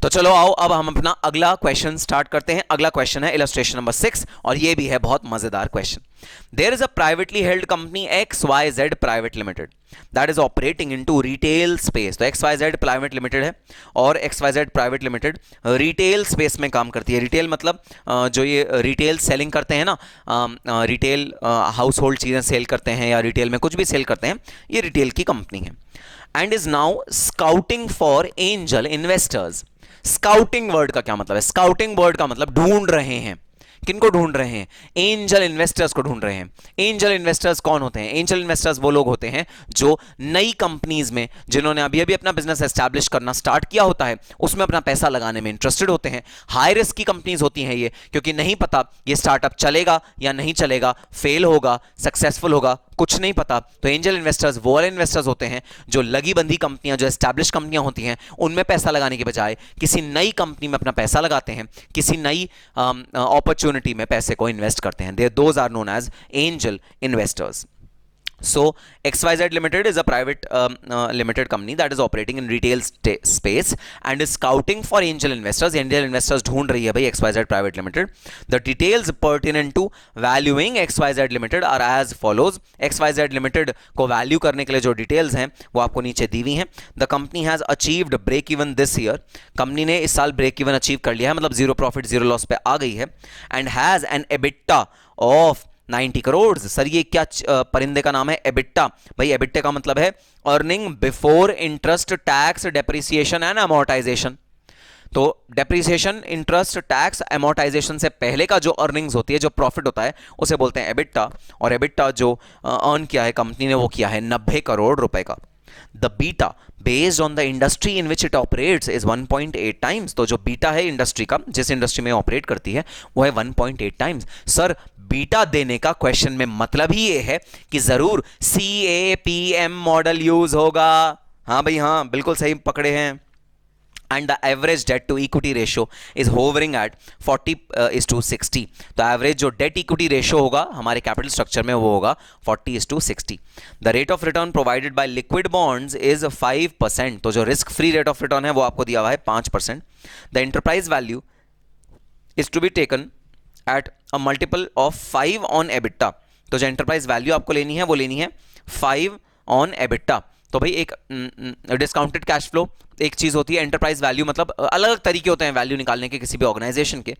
तो चलो आओ अब हम अपना अगला क्वेश्चन स्टार्ट करते हैं। अगला क्वेश्चन है इलस्ट्रेशन नंबर 6 और ये भी है बहुत मजेदार question. There is a privately held company XYZ private limited that is operating into retail space. तो XYZ प्राइवेट लिमिटेड है और XYZ private limited retail space में काम करती है। रिटेल मतलब जो ये रिटेल सेलिंग करते हैं ना, रिटेल हाउस होल्ड चीज़ें सेल करते हैं या रिटेल में कुछ भी सेल करते हैं, ये रिटेल की कंपनी है। And is now scouting for angel investors. Scouting word का क्या मतलब है? स्काउटिंग वर्ड का मतलब ढूंढ रहे हैं। किनको ढूंढ रहे हैं? एंजल इन्वेस्टर्स को ढूंढ रहे हैं। एंजल इन्वेस्टर्स कौन होते हैं? एंजल इन्वेस्टर्स वो लोग होते हैं जो नई कंपनीज में, जिन्होंने अभी अभी अपना बिजनेस एस्टैब्लिश करना स्टार्ट किया होता है, उसमें अपना पैसा लगाने में इंटरेस्टेड होते हैं। हाई रिस्क की कंपनीज होती हैं ये, क्योंकि नहीं पता ये स्टार्टअप चलेगा या नहीं चलेगा, फेल होगा, सक्सेसफुल होगा, कुछ नहीं पता। तो एंजल इन्वेस्टर्स वो वाले इन्वेस्टर्स होते हैं जो लगी बंधी कंपनियां, जो एस्टैब्लिश कंपनियां होती हैं, उनमें पैसा लगाने के बजाय किसी नई कंपनी में अपना पैसा लगाते हैं, किसी नई अपॉर्चुनिटी में पैसे को इन्वेस्ट करते हैं। Those are known as angel investors. So XYZ Limited is a private limited company that is operating in retail space and is scouting for angel investors. Angel investors ढूंढ रही है भाई XYZ Private Limited. The details pertinent to valuing XYZ Limited are as follows. XYZ Limited को value करने के लिए जो details हैं वो आपको नीचे दी हुई हैं. The company has achieved break even this year. Company ने इस साल ब्रेक इवन अचीव कर लिया है, मतलब जीरो प्रॉफिट जीरो लॉस पे आ गई है. And has an EBITDA of 90 crore. Sir ये क्या परिंदे का नाम है? एबिट्टा. भाई एबिट्टे का मतलब है earning before interest tax depreciation and amortisation. तो डेप्रिसिएशन, इंटरेस्ट, टैक्स, अमोर्टाइजेशन से पहले का जो अर्निंग्स होती है, जो प्रॉफिट होता है, उसे बोलते हैं एबिट्टा. और एबिट्टा जो अर्न किया है कंपनी ने वो किया है 90 करोड़ रुपए का. The beta based on the industry in which it operates is 1.8 times. तो जो बीटा है इंडस्ट्री का, जिस इंडस्ट्री में ऑपरेट करती है, वो है 1.8 टाइम्स. सर बीटा देने का क्वेश्चन में मतलब ही ये है कि जरूर CAPM मॉडल यूज होगा. हाँ भाई हाँ, बिल्कुल सही पकड़े हैं. And the average debt to equity ratio is hovering at 40:60. तो एवरेज जो डेट इक्विटी रेशियो होगा हमारे कैपिटल स्ट्रक्चर में वो होगा 40:60. The rate of return provided by liquid bonds is 5%. तो जो risk free rate of return है वो आपको दिया हुआ है 5%. The enterprise value is to be taken at a multiple of 5 on EBITDA. तो जो एंटरप्राइज वैल्यू आपको लेनी है वो लेनी है 5 on EBITDA. तो भाई एक डिस्काउंटेड कैश फ्लो एक चीज होती है. एंटरप्राइज वैल्यू मतलब अलग अलग तरीके होते हैं वैल्यू निकालने के किसी भी ऑर्गेनाइजेशन के.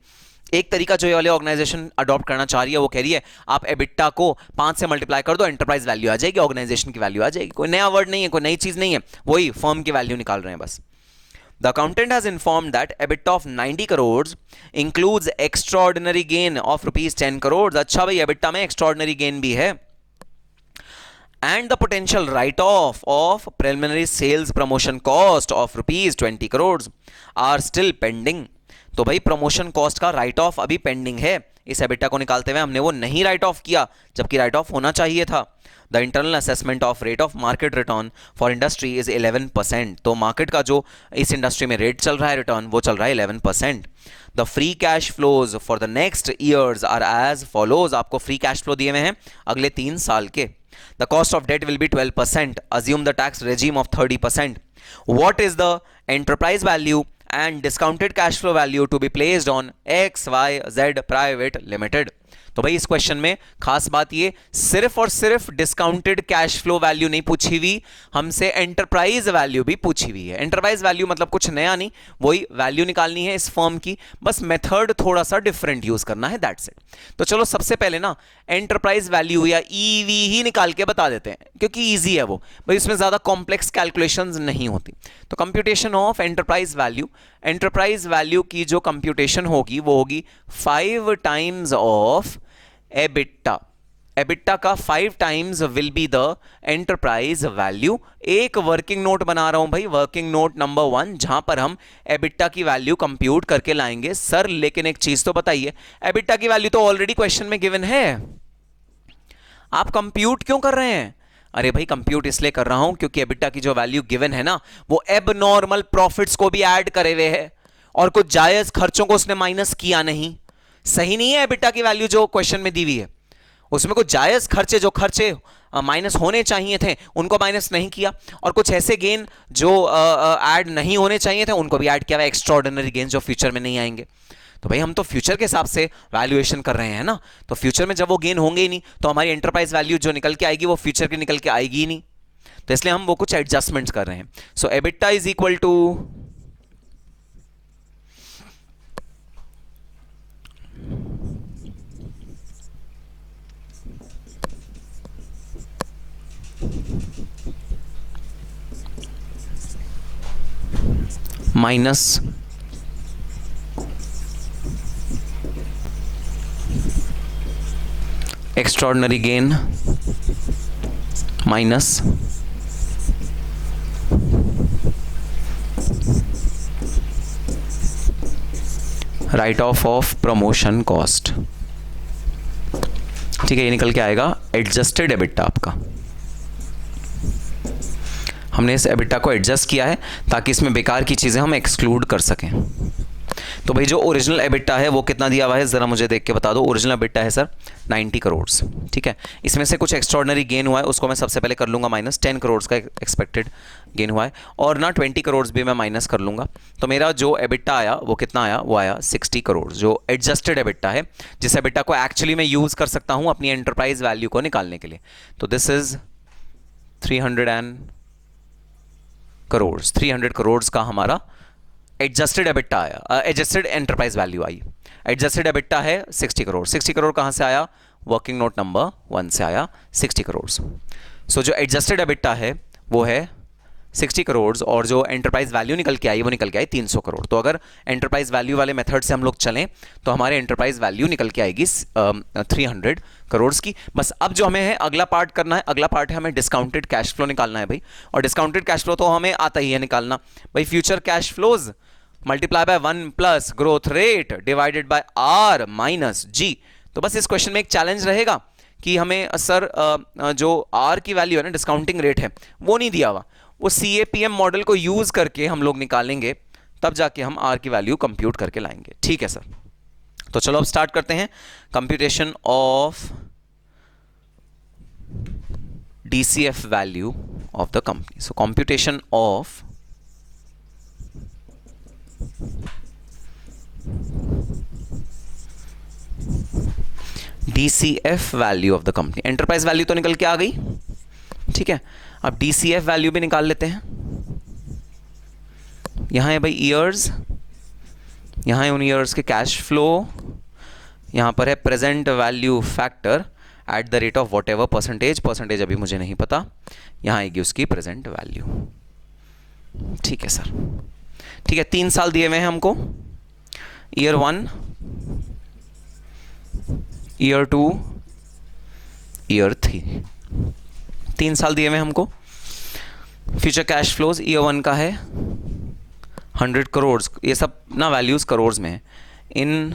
एक तरीका जो ये वाले ऑर्गेनाइजेशन अडॉप्ट करना चाह रही है वो कह रही है आप एबिट्टा को 5 से मल्टीप्लाई कर दो, एंटरप्राइज वैल्यू आ जाएगी, ऑर्गेनाइजेशन की वैल्यू आ जाएगी. कोई नया वर्ड नहीं है, कोई नई चीज नहीं है, वही फर्म की वैल्यू निकाल रहे हैं बस. The accountant has informed that EBITDA of 90 crores includes extraordinary gain of rupees 10 crores. अच्छा भाई EBITDA में extraordinary gain भी है. And the potential write-off of preliminary sales promotion cost of rupees 20 crores are still pending. तो भाई promotion cost का right of अभी pending है. इस एबिटा को निकालते हुए हमने वो नहीं राइट ऑफ किया, जबकि राइट ऑफ होना चाहिए था. The internal assessment of rate of market return for industry is 11%. तो मार्केट का जो इस इंडस्ट्री में रेट चल रहा है रिटर्न वो चल रहा है 11%. The free cash flows for the next years are as follows. आपको फ्री कैश फ्लो दिए हुए हैं अगले 3 साल के. The cost of debt will be 12%. Assume the tax regime of 30%. What is the enterprise value and discounted cash flow value to be placed on XYZ Private Limited? तो भाई इस question में खास बात ये सिर्फ और सिर्फ डिस्काउंटेड कैश फ्लो वैल्यू नहीं पूछी हुई, हमसे एंटरप्राइज वैल्यू भी पूछी हुई है. एंटरप्राइज वैल्यू मतलब कुछ नया नहीं, वही वैल्यू निकालनी है इस फर्म की, बस मेथड थोड़ा सा डिफरेंट यूज करना है, दैट्स इट. तो चलो सबसे पहले ना एंटरप्राइज वैल्यू या EV ही निकाल के बता देते हैं, क्योंकि ईजी है वो भाई, इसमें ज्यादा कॉम्प्लेक्स कैलकुलेशंस नहीं होती. तो computation of enterprise value, enterprise value की जो कंप्यूटेशन होगी वो होगी 5 टाइम्स ऑफ एबिट्टा. एबिट्टा का 5 times will be the enterprise value. एक वर्किंग नोट बना रहा हूं भाई, वर्किंग नोट नंबर 1, जहां पर हम एबिट्टा की वैल्यू कंप्यूट करके लाएंगे. सर लेकिन एक चीज तो बताइए, एबिट्टा की वैल्यू तो ऑलरेडी क्वेश्चन में गिवन है, आप कंप्यूट क्यों कर रहे हैं? अरे भाई कंप्यूट इसलिए कर रहा हूं क्योंकि एबिट्टा की जो वैल्यू गिवन है ना वो एबनॉर्मल प्रॉफिट्स को भी ऐड करे हुए है और कुछ जायज खर्चों को उसने माइनस किया नहीं. सही नहीं है एबिटा की वैल्यू जो क्वेश्चन में दी हुई है, उसमें कुछ जायज खर्चे, जो खर्चे माइनस होने चाहिए थे उनको माइनस नहीं किया, और कुछ ऐसे गेन जो ऐड नहीं होने चाहिए थे उनको भी ऐड किया हुआ, एक्स्ट्राऑर्डिनरी गेन जो फ्यूचर में नहीं आएंगे। तो भाई हम तो फ्यूचर के हिसाब से वैल्यूएशन कर रहे हैं ना, तो फ्यूचर में जब वो गेन होंगे ही नहीं तो हमारी एंटरप्राइज वैल्यू जो निकल के आएगी वो फ्यूचर की निकल के आएगी ही नहीं, तो इसलिए हम वो कुछ एडजस्टमेंट्स कर रहे हैं। So EBITDA is equal to minus extraordinary gain minus write off promotion cost. ठीक है, ये निकल के आएगा एडजस्टेड एबिटा आपका। हमने इस एबिटा को एडजस्ट किया है ताकि इसमें बेकार की चीज़ें हम एक्सक्लूड कर सकें। तो भाई जो ओरिजिनल एबिटा है वो कितना दिया हुआ है ज़रा मुझे देख के बता दो। ओरिजिनल एबिटा है सर 90 करोड़। ठीक है, इसमें से कुछ एक्स्ट्रॉर्डनरी गेन हुआ है उसको मैं सबसे पहले कर लूँगा माइनस। 10 करोड़ का एक्सपेक्टेड गेन हुआ है और ना 20 करोड़ भी मैं माइनस कर लूँगा। तो मेरा जो एबिटा आया वो कितना आया, वो आया 60 करोड़, जो एडजस्टेड एबिटा है, जिस एबिटा को एक्चुअली मैं यूज़ कर सकता हूँ अपनी एंटरप्राइज वैल्यू को निकालने के लिए। तो दिस इज़ 300 करोड़ का हमारा एडजस्टेड एबिटा आया, एडजस्टेड एंटरप्राइज वैल्यू आई। एडजस्टेड एबिटा है 60 करोड़। 60 करोड़ कहाँ से आया, वर्किंग नोट नंबर 1 से आया 60 करोड़। सो जो एडजस्टेड एबिटा है वो है 60 करोड़ और जो एंटरप्राइज वैल्यू निकल के आई वो निकल के आई 300 करोड़। तो अगर एंटरप्राइज वैल्यू वाले मेथड से हम लोग चलें तो हमारे एंटरप्राइज वैल्यू निकल के आएगी 300 करोड़ की। बस अब जो हमें है अगला पार्ट करना है, अगला पार्ट है हमें डिस्काउंटेड कैश फ्लो निकालना है भाई। और डिस्काउंटेड कैश फ्लो तो हमें आता ही है निकालना भाई। Future cash flows multiply by 1 plus growth rate divided by R minus G. तो बस इस क्वेश्चन में एक चैलेंज रहेगा कि हमें सर जो आर की वैल्यू है ना, डिस्काउंटिंग रेट है, वो नहीं दिया हुआ, वो CAPM मॉडल को यूज करके हम लोग निकालेंगे, तब जाके हम आर की वैल्यू कंप्यूट करके लाएंगे। ठीक है सर, तो चलो अब स्टार्ट करते हैं computation of DCF value of the company. So computation of DCF value of the company. Enterprise value तो निकल के आ गई, ठीक है। अब DCF वैल्यू भी निकाल लेते हैं। यहां है भाई ईयर्स, यहां है उन ईयर्स के कैश फ्लो, यहां पर है present value factor at the rate of what ever percentage अभी मुझे नहीं पता, यहां आएगी उसकी प्रेजेंट वैल्यू। ठीक है सर, ठीक है। 3 साल दिए हुए हैं हमको, ईयर 1, ईयर 2, ईयर 3, 3 साल दिए हुए हमको। फ्यूचर कैश फ्लोज ईयर 1 का है 100 करोड़, ये सब ना वैल्यूज करोड़ में है, इन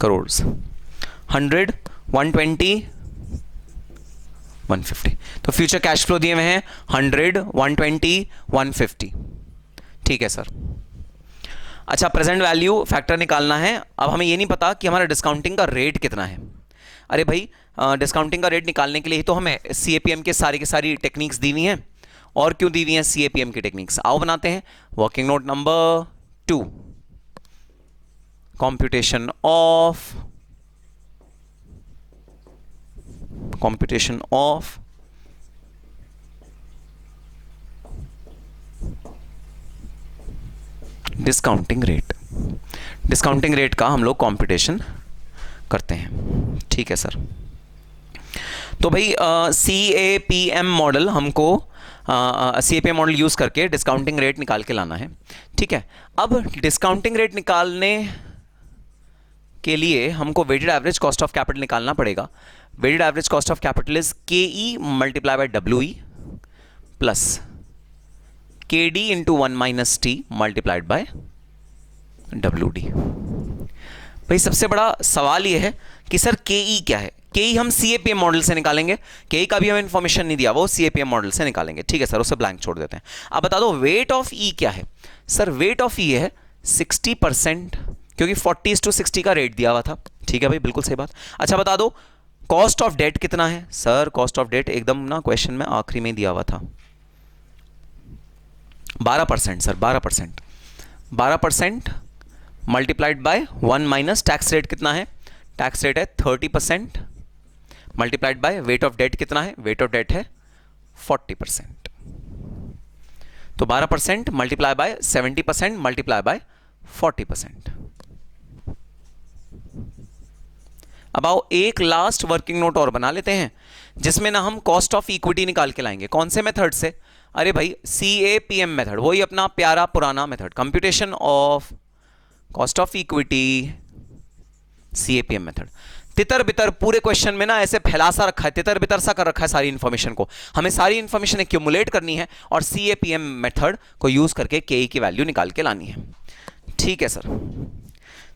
करोड़। 100, 120, 150। तो फ्यूचर कैश फ्लो दिए हुए हैं 100, 120, 150। ठीक है सर। अच्छा, प्रेजेंट वैल्यू फैक्टर निकालना है। अब हमें ये नहीं पता कि हमारा डिस्काउंटिंग का रेट कितना है। अरे भाई, डिस्काउंटिंग का रेट निकालने के लिए ही तो हमें CAPM के सारी टेक्निक्स दी हुई हैं। और क्यों दी हुई हैं CAPM की टेक्निक्स, आओ बनाते हैं। Working note number 2, computation of discounting rate का हम लोग कंप्यूटेशन करते हैं। ठीक है सर। तो भाई CAPM मॉडल हमको CAPM मॉडल यूज करके डिस्काउंटिंग रेट निकाल के लाना है। ठीक है, अब डिस्काउंटिंग रेट निकालने के लिए हमको weighted average cost of capital निकालना पड़ेगा। Weighted average cost of capital is KE multiply by WE plus KD into 1 minus T multiplied by WD। भाई सबसे बड़ा सवाल यह है कि सर KE क्या है। KE हम CAPM मॉडल से निकालेंगे। KE का भी हमें इंफॉर्मेशन नहीं दिया, वो CAPM मॉडल से निकालेंगे। ठीक है सर, उसे ब्लैंक छोड़ देते हैं। अब बता दो वेट ऑफ E क्या है। सर वेट ऑफ E है 60%, क्योंकि 40:60 का रेट दिया हुआ था। ठीक है भाई, बिल्कुल सही बात। अच्छा बता दो कॉस्ट ऑफ डेट कितना है सर? कॉस्ट ऑफ डेट एकदम ना क्वेश्चन में आखिरी में दिया हुआ था, 12% sir, 12%। 12% multiplied by 1 minus tax rate कितना है? टैक्स रेट है 30%, multiplied by weight of debt कितना है? वेट ऑफ डेट है 40%। तो 12% मल्टीप्लाई बाय 70% मल्टीप्लाई बाय 40%। अब आओ एक लास्ट वर्किंग नोट और बना लेते हैं, जिसमें ना हम कॉस्ट ऑफ इक्विटी निकाल के लाएंगे। कौन से मेथड से? अरे भाई CAPM मेथड, वही अपना प्यारा पुराना method, computation of cost of equity, CAPM method. तितर बितर पूरे क्वेश्चन में ना ऐसे फैला सा रखा है, तितर बितर सा कर रखा है सारी इंफॉर्मेशन को। हमें सारी इंफॉर्मेशन एक्यूमुलेट करनी है और CAPM मेथड को यूज करके KE की वैल्यू निकाल के लानी है। ठीक है सर,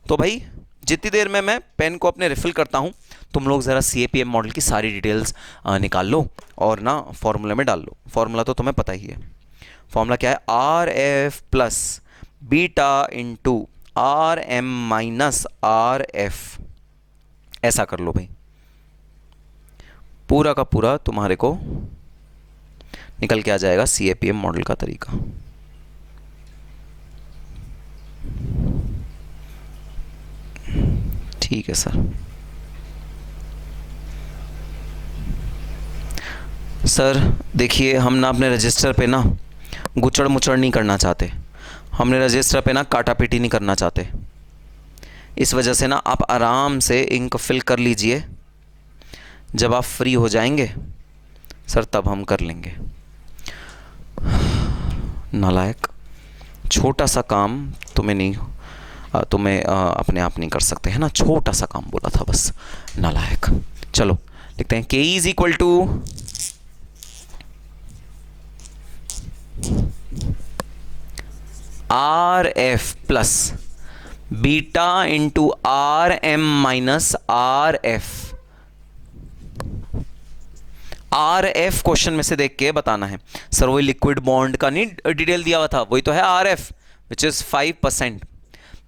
तो भाई जितनी देर में मैं पेन को अपने रिफिल करता हूं, तुम लोग जरा CAPM मॉडल की सारी डिटेल्स निकाल लो और ना फॉर्मूला में डाल लो। फॉर्मूला तो तुम्हें पता ही है। फॉर्मूला क्या है? RF plus beta into RM minus RF। ऐसा कर लो भाई, पूरा का पूरा तुम्हारे को निकल के आ जाएगा CAPM मॉडल का तरीका। ठीक है सर। सर देखिए, हम ना अपने रजिस्टर पे ना गुचड़ मुचड़ नहीं करना चाहते, हमने रजिस्टर पे ना काटा पीटी नहीं करना चाहते। इस वजह से ना आप आराम से इंक फिल कर लीजिए, जब आप फ्री हो जाएंगे सर तब हम कर लेंगे। नालायक, छोटा सा काम तुम्हें अपने आप नहीं कर सकते है ना, छोटा सा काम बोला था बस, नालायक। चलो लिखते हैं KE is equal to RF plus beta into RM minus RF। RF question में से देख के बताना है सर, वही लिक्विड बॉन्ड का नहीं डिटेल दिया हुआ था, वही तो है RF विच इज 5%।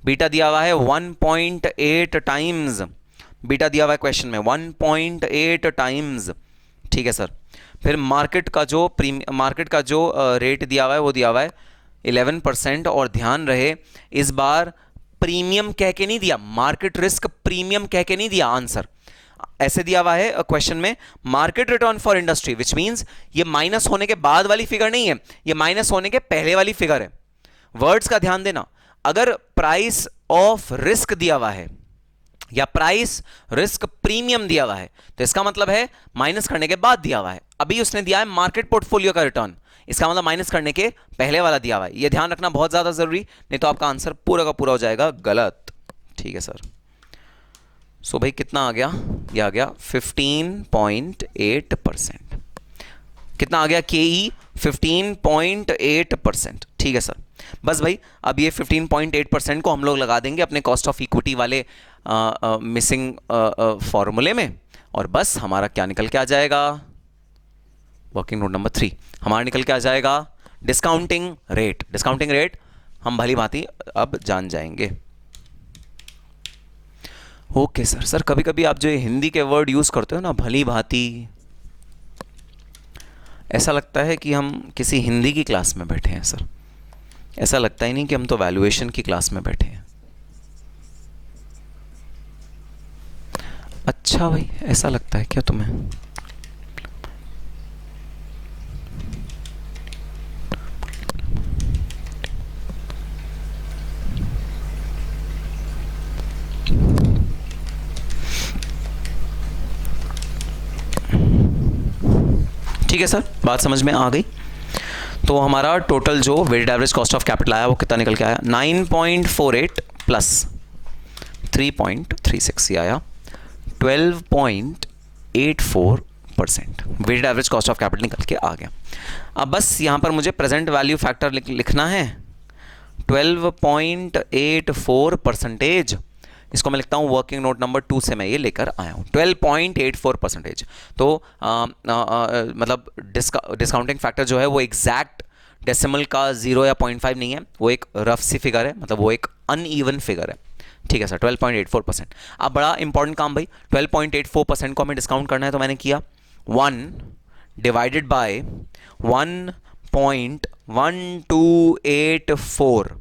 बीटा दिया हुआ है 1.8 टाइम्स, बीटा दिया हुआ है क्वेश्चन में 1.8 टाइम्स। ठीक है सर। फिर मार्केट का जो रेट दिया हुआ है वो दिया हुआ है 11%, और ध्यान रहे इस बार प्रीमियम कह के नहीं दिया, मार्केट रिस्क प्रीमियम कह के नहीं दिया आंसर, ऐसे दिया हुआ है क्वेश्चन में market return for industry, which means ये माइनस होने के बाद वाली फिगर नहीं है, ये माइनस होने के पहले वाली फिगर है। वर्ड्स का ध्यान देना, अगर प्राइस ऑफ रिस्क दिया हुआ है या प्राइस रिस्क प्रीमियम दिया हुआ है तो इसका मतलब है माइनस करने के बाद दिया हुआ है। अभी उसने दिया है मार्केट पोर्टफोलियो का रिटर्न, इसका मतलब माइनस करने के पहले वाला दिया हुआ है। यह ध्यान रखना बहुत ज्यादा जरूरी, नहीं तो आपका आंसर पूरा का पूरा हो जाएगा गलत। ठीक है सर। सो भाई कितना आ गया? यह आ गया 15.8%। कितना आ गया? KE 15.8%। ठीक है सर। बस भाई अब ये 15.8% को हम लोग लगा देंगे अपने कॉस्ट ऑफ इक्विटी वाले मिसिंग फॉर्मूले में, और बस हमारा क्या निकल के आ जाएगा? वर्किंग नोट नंबर 3 हमारा निकल के आ जाएगा डिस्काउंटिंग रेट। डिस्काउंटिंग रेट हम भली भांति अब जान जाएंगे। Okay sir. सर कभी कभी आप जो हिंदी के वर्ड यूज करते हो ना, भली भांति, ऐसा लगता है कि हम किसी हिंदी की क्लास में बैठे हैं सर, ऐसा लगता ही नहीं कि हम तो वैल्यूएशन की क्लास में बैठे हैं। अच्छा भाई, ऐसा लगता है क्या तुम्हें? ठीक है सर, बात समझ में आ गई। तो हमारा टोटल जो weighted average cost of capital आया वो कितना निकल के आया? 9.48 प्लस 3.36 आया 12.84%। Weighted average cost of capital निकल के आ गया। अब बस यहाँ पर मुझे प्रेजेंट वैल्यू फैक्टर लिखना है 12.84%। इसको मैं लिखता हूँ वर्किंग नोट नंबर 2 से मैं ये लेकर आया हूँ 12.84%। तो मतलब डिस्काउंटिंग फैक्टर जो है वो एग्जैक्ट डेसिमल का 0 या 0.5 नहीं है, वो एक रफ सी फिगर है, मतलब वो एक अनइवन फिगर है। ठीक है सर, 12.84%। अब बड़ा इंपॉर्टेंट काम भाई, 12.84% को हमें डिस्काउंट करना है, तो मैंने किया 1 divided by 1.1284,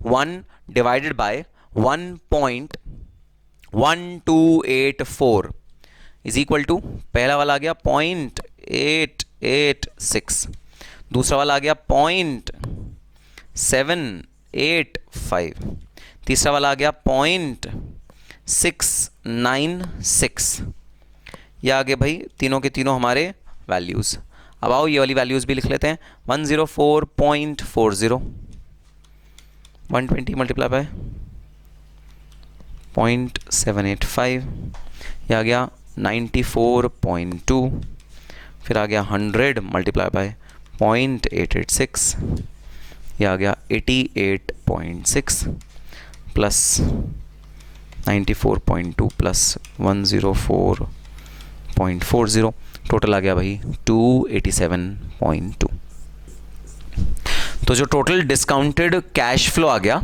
1 divided by 1.1284 is equal to, पहला वाला आ गया 0.886, दूसरा वाला आ गया 0.785, तीसरा वाला आ गया 0.696। ये आ गए भाई तीनों के तीनों हमारे वैल्यूज़। अब आओ ये वाली वैल्यूज़ भी लिख लेते हैं, 104.40, 120 मल्टीप्लाई बाय 0.785, ये आ गया 94.2, फिर आ गया 100 मल्टीप्लाई बाय 0.886, ये आ गया 88.6 प्लस 94.2 प्लस 104.40, टोटल आ गया भाई 287.2। तो जो टोटल डिस्काउंटेड कैश फ्लो आ गया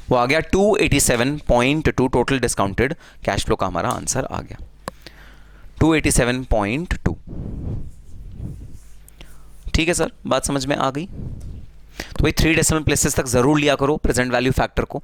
वो आ गया 287.2, टोटल डिस्काउंटेड कैश फ्लो का हमारा आंसर आ गया 287.2। ठीक है सर, बात समझ में आ गई। तो भाई 3 डेसिमल प्लेसेस तक ज़रूर लिया करो प्रेजेंट वैल्यू फैक्टर को,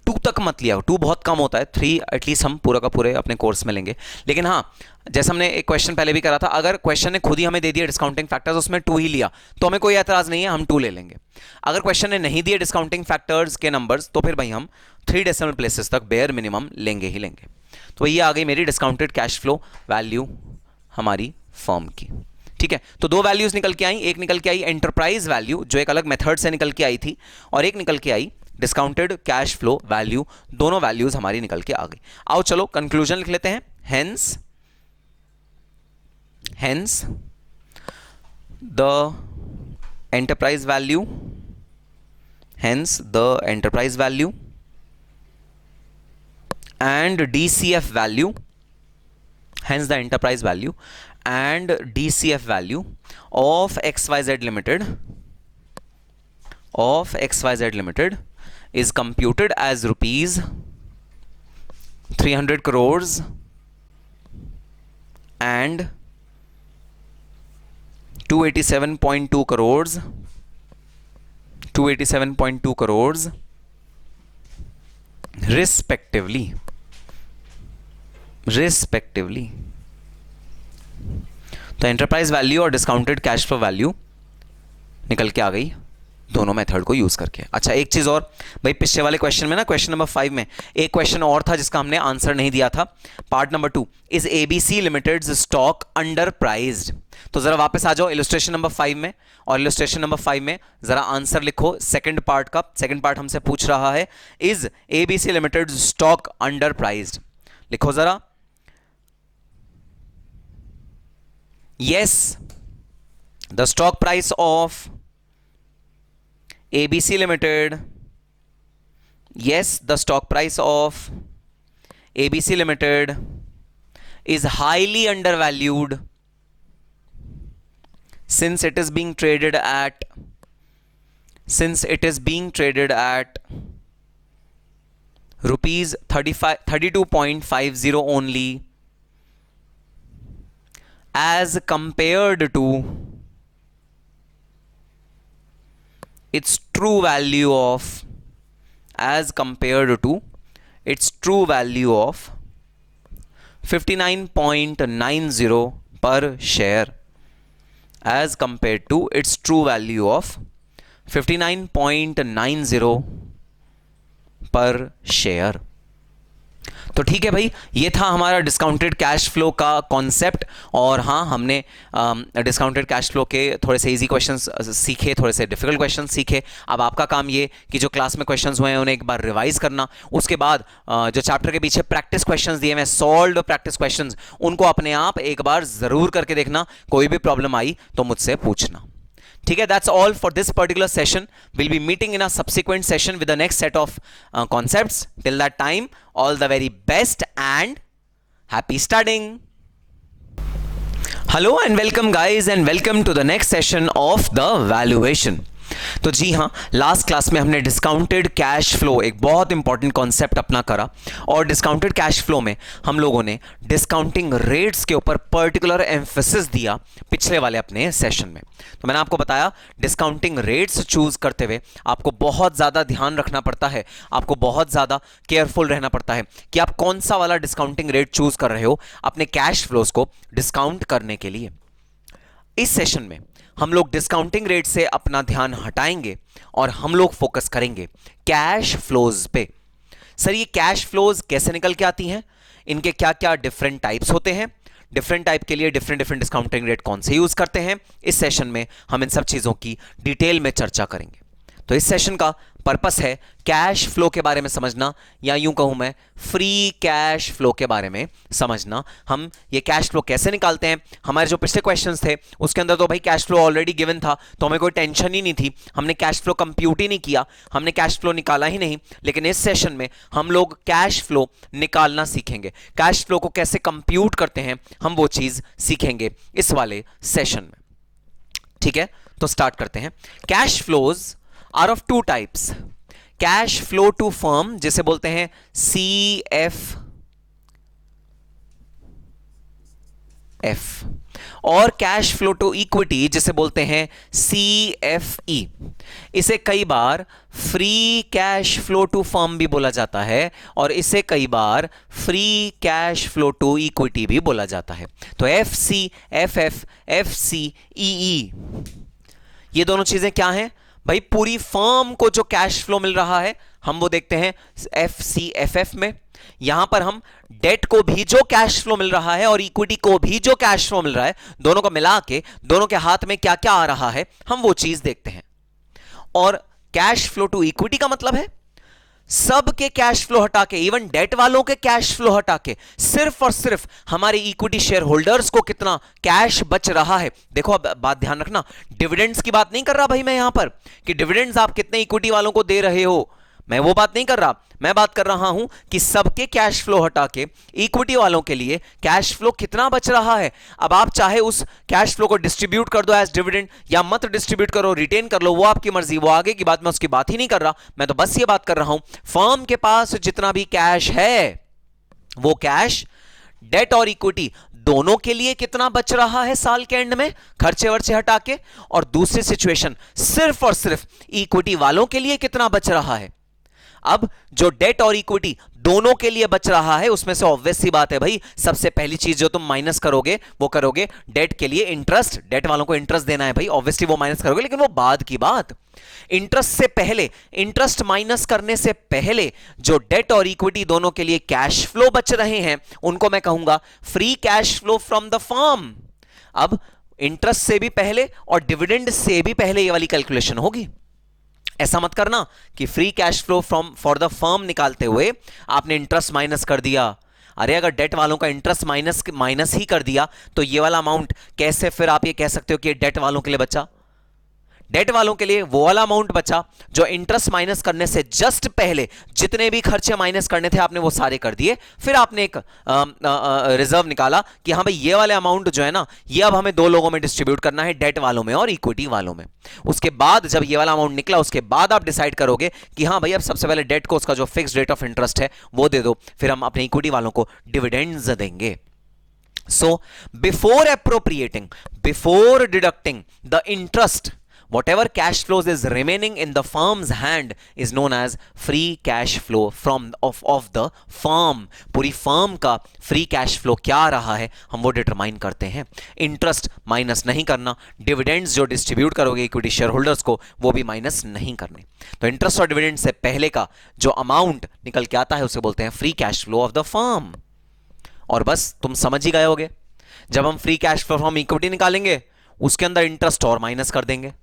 2 तक मत लिया, 2 बहुत कम होता है, 3 एटलीस्ट हम पूरा का पूरे अपने कोर्स में लेंगे। लेकिन हाँ, जैसे हमने एक क्वेश्चन पहले भी करा था, अगर क्वेश्चन ने खुद ही हमें दे दिया डिस्काउंटिंग फैक्टर्स, उसमें 2 ही लिया तो हमें कोई एतराज़ नहीं है, हम 2 ले लेंगे। अगर क्वेश्चन ने नहीं दिए डिस्काउंटिंग फैक्टर्स के नंबर्स, तो फिर भाई हम 3 डेसिमल प्लेसेस तक बेयर मिनिमम लेंगे ही लेंगे। तो ये आ गई मेरी डिस्काउंटेड कैश फ्लो वैल्यू हमारी फर्म की। ठीक है, तो 2 वैल्यूज निकल के आई, एक निकल के आई एंटरप्राइज वैल्यू जो एक अलग मेथड से निकल के आई थी, और एक निकल के आई डिस्काउंटेड कैश फ्लो वैल्यू। दोनों वैल्यूज हमारी निकल के आ गई। आओ चलो कंक्लूजन लिख लेते हैं। Hence the enterprise value, and DCF value, hence the enterprise value and DCF value of XYZ Limited is computed as rupees 300 crores and 287.2 crores respectively। तो एंटरप्राइज वैल्यू और डिस्काउंटेड कैश फ्लो वैल्यू निकल के आ गई दोनों method को use करके। अच्छा एक चीज और भाई, पिछले वाले क्वेश्चन में ना, क्वेश्चन नंबर 5 में एक क्वेश्चन और था जिसका हमने आंसर नहीं दिया था। Part number 2, is ABC limited stock under prized. तो जरा वापस आ जाओ इलस्ट्रेशन नंबर 5 में, और इलस्ट्रेशन नंबर 5 में जरा आंसर लिखो सेकंड पार्ट का। सेकंड पार्ट हमसे पूछ रहा है, is ABC limited stock under prized. लिखो जरा। Yes, the stock price of ABC Limited, yes, the stock price of ABC Limited is highly undervalued since it is being traded at rupees 32.50 only, as compared to its true value of 59.90 per share, as compared to its true value of 59.90 per share। तो ठीक है भाई, ये था हमारा discounted cash flow का concept. और हाँ, हमने डिस्काउंटेड कैश फ्लो के थोड़े से इजी क्वेश्चंस सीखे, थोड़े से डिफिकल्ट क्वेश्चंस सीखे। अब आपका काम ये कि जो क्लास में क्वेश्चंस हुए हैं उन्हें एक बार रिवाइज करना, उसके बाद जो चैप्टर के पीछे प्रैक्टिस क्वेश्चंस दिए हुए हैं, सॉल्व्ड प्रैक्टिस क्वेश्चंस, उनको अपने आप एक बार ज़रूर करके देखना। कोई भी प्रॉब्लम आई तो मुझसे पूछना। ठीक है, that's all for this particular session. We'll be meeting in a subsequent session with the next set of concepts. Till that time, all the very best and happy studying. Hello and welcome guys, and welcome to the next session of the valuation. तो जी हाँ, last class में हमने discounted cash flow एक बहुत important concept अपना करा, और discounted cash flow में हम लोगों ने डिस्काउंटिंग रेट्स के ऊपर पर्टिकुलर एम्फेसिस दिया पिछले वाले अपने सेशन में। तो मैंने आपको बताया डिस्काउंटिंग रेट्स चूज करते हुए आपको बहुत ज़्यादा ध्यान रखना पड़ता है, आपको बहुत ज़्यादा केयरफुल रहना पड़ता है कि आप कौन सा वाला डिस्काउंटिंग रेट चूज कर रहे हो अपने कैश फ्लोज को डिस्काउंट करने के लिए। इस सेशन में हम लोग डिस्काउंटिंग रेट से अपना ध्यान हटाएंगे और हम लोग फोकस करेंगे कैश फ्लोज पे। सर ये कैश फ्लोज कैसे निकल के आती हैं, इनके क्या क्या डिफरेंट टाइप्स होते हैं, डिफरेंट टाइप के लिए डिफरेंट डिफरेंट डिस्काउंटिंग रेट कौन से यूज करते हैं, इस सेशन में हम इन सब चीजों की डिटेल में चर्चा करेंगे। तो इस सेशन का पर्पस है कैश फ्लो के बारे में समझना, या यूं कहूं मैं फ्री कैश फ्लो के बारे में समझना। हम ये कैश फ्लो कैसे निकालते हैं, हमारे जो पिछले क्वेश्चंस थे उसके अंदर तो भाई कैश फ्लो ऑलरेडी गिवन था, तो हमें कोई टेंशन ही नहीं थी, हमने कैश फ्लो कंप्यूट ही नहीं किया, हमने कैश फ्लो निकाला ही नहीं। लेकिन इस सेशन में हम लोग कैश फ्लो निकालना सीखेंगे, कैश फ्लो को कैसे कंप्यूट करते हैं हम वो चीज सीखेंगे इस वाले सेशन में। ठीक है, तो स्टार्ट करते हैं। Cash flows are of two types, cash flow to firm जिसे बोलते हैं CFF, और कैश फ्लो टू इक्विटी जिसे बोलते हैं CFE। इसे कई बार free cash flow to firm भी बोला जाता है, और इसे कई बार free cash flow to equity भी बोला जाता है। तो FC, FF, FCEE ये दोनों चीजें क्या हैं भाई, पूरी फर्म को जो कैश फ्लो मिल रहा है हम वो देखते हैं FCFF में। यहां पर हम डेट को भी जो कैश फ्लो मिल रहा है और इक्विटी को भी जो कैश फ्लो मिल रहा है, दोनों को मिला के दोनों के हाथ में क्या क्या आ रहा है हम वो चीज देखते हैं। और कैश फ्लो टू इक्विटी का मतलब है सब के कैश फ्लो हटा के, इवन डेट वालों के कैश फ्लो हटा के सिर्फ और सिर्फ हमारे इक्विटी शेयर होल्डर्स को कितना कैश बच रहा है। देखो अब बात ध्यान रखना, डिविडेंड्स की बात नहीं कर रहा भाई मैं यहां पर कि डिविडेंड्स आप कितने इक्विटी वालों को दे रहे हो, मैं वो बात नहीं कर रहा। मैं बात कर रहा हूं कि सबके कैश फ्लो हटा के इक्विटी वालों के लिए कैश फ्लो कितना बच रहा है। अब आप चाहे उस कैश फ्लो को डिस्ट्रीब्यूट कर दो एज डिविडेंड, या मत डिस्ट्रीब्यूट करो, रिटेन कर लो, वो आपकी मर्जी, वो आगे की बात, मैं उसकी बात ही नहीं कर रहा। मैं तो बस ये बात कर रहा हूं फर्म के पास जितना भी कैश है वो कैश डेट और इक्विटी दोनों के लिए कितना बच रहा है साल के एंड में, खर्चे वर्चे हटा के। और दूसरी सिचुएशन सिर्फ और सिर्फ इक्विटी वालों के लिए कितना बच रहा है। अब जो डेट और इक्विटी दोनों के लिए बच रहा है उसमें से ऑब्वियस सी बात है भाई, सबसे पहली चीज जो तुम माइनस करोगे वो करोगे डेट के लिए इंटरेस्ट, डेट वालों को इंटरेस्ट देना है भाई, ऑब्वियसली वो माइनस करोगे, लेकिन वो बाद की बात। इंटरेस्ट से पहले, इंटरेस्ट माइनस करने से पहले जो डेट और इक्विटी दोनों के लिए कैश फ्लो बच रहे हैं उनको मैं कहूंगा free cash flow from the firm. अब इंटरेस्ट से भी पहले और डिविडेंड से भी पहले ये वाली कैलकुलेशन होगी। ऐसा मत करना कि free cash flow from for the firm निकालते हुए आपने इंटरेस्ट माइनस कर दिया। अरे अगर डेट वालों का इंटरेस्ट माइनस ही कर दिया तो ये वाला अमाउंट कैसे फिर आप ये कह सकते हो कि डेट वालों के लिए बचा। डेट वालों के लिए वो वाला अमाउंट बचा जो इंटरेस्ट माइनस करने से जस्ट पहले जितने भी खर्चे माइनस करने थे आपने वो सारे कर दिए, फिर आपने एक रिजर्व निकाला कि हाँ भाई ये वाले अमाउंट जो है ना ये अब हमें दो लोगों में डिस्ट्रीब्यूट करना है, डेट वालों में और इक्विटी वालों में। उसके बाद जब ये वाला अमाउंट निकला उसके बाद आप डिसाइड करोगे कि हाँ भाई अब सबसे पहले डेट को उसका जो फिक्स रेट ऑफ इंटरेस्ट है वो दे दो, फिर हम अपने इक्विटी वालों को डिविडेंड्स देंगे। So before appropriating, before deducting the interest, whatever cash flows is remaining in the firm's hand is known as free cash flow from of the firm। पूरी फर्म का फ्री कैश फ्लो क्या रहा है हम वो determine करते हैं। Interest minus नहीं करना, डिविडेंड्स जो डिस्ट्रीब्यूट करोगे इक्विटी शेयर होल्डर्स को वो भी माइनस नहीं करने। तो इंटरेस्ट और डिविडेंड से पहले का जो अमाउंट निकल के आता है उसे बोलते हैं free cash flow of the firm. और बस तुम समझ ही गए होगे, जब हम free cash flow from equity निकालेंगे उसके अंदर इंटरेस्ट और माइनस कर देंगे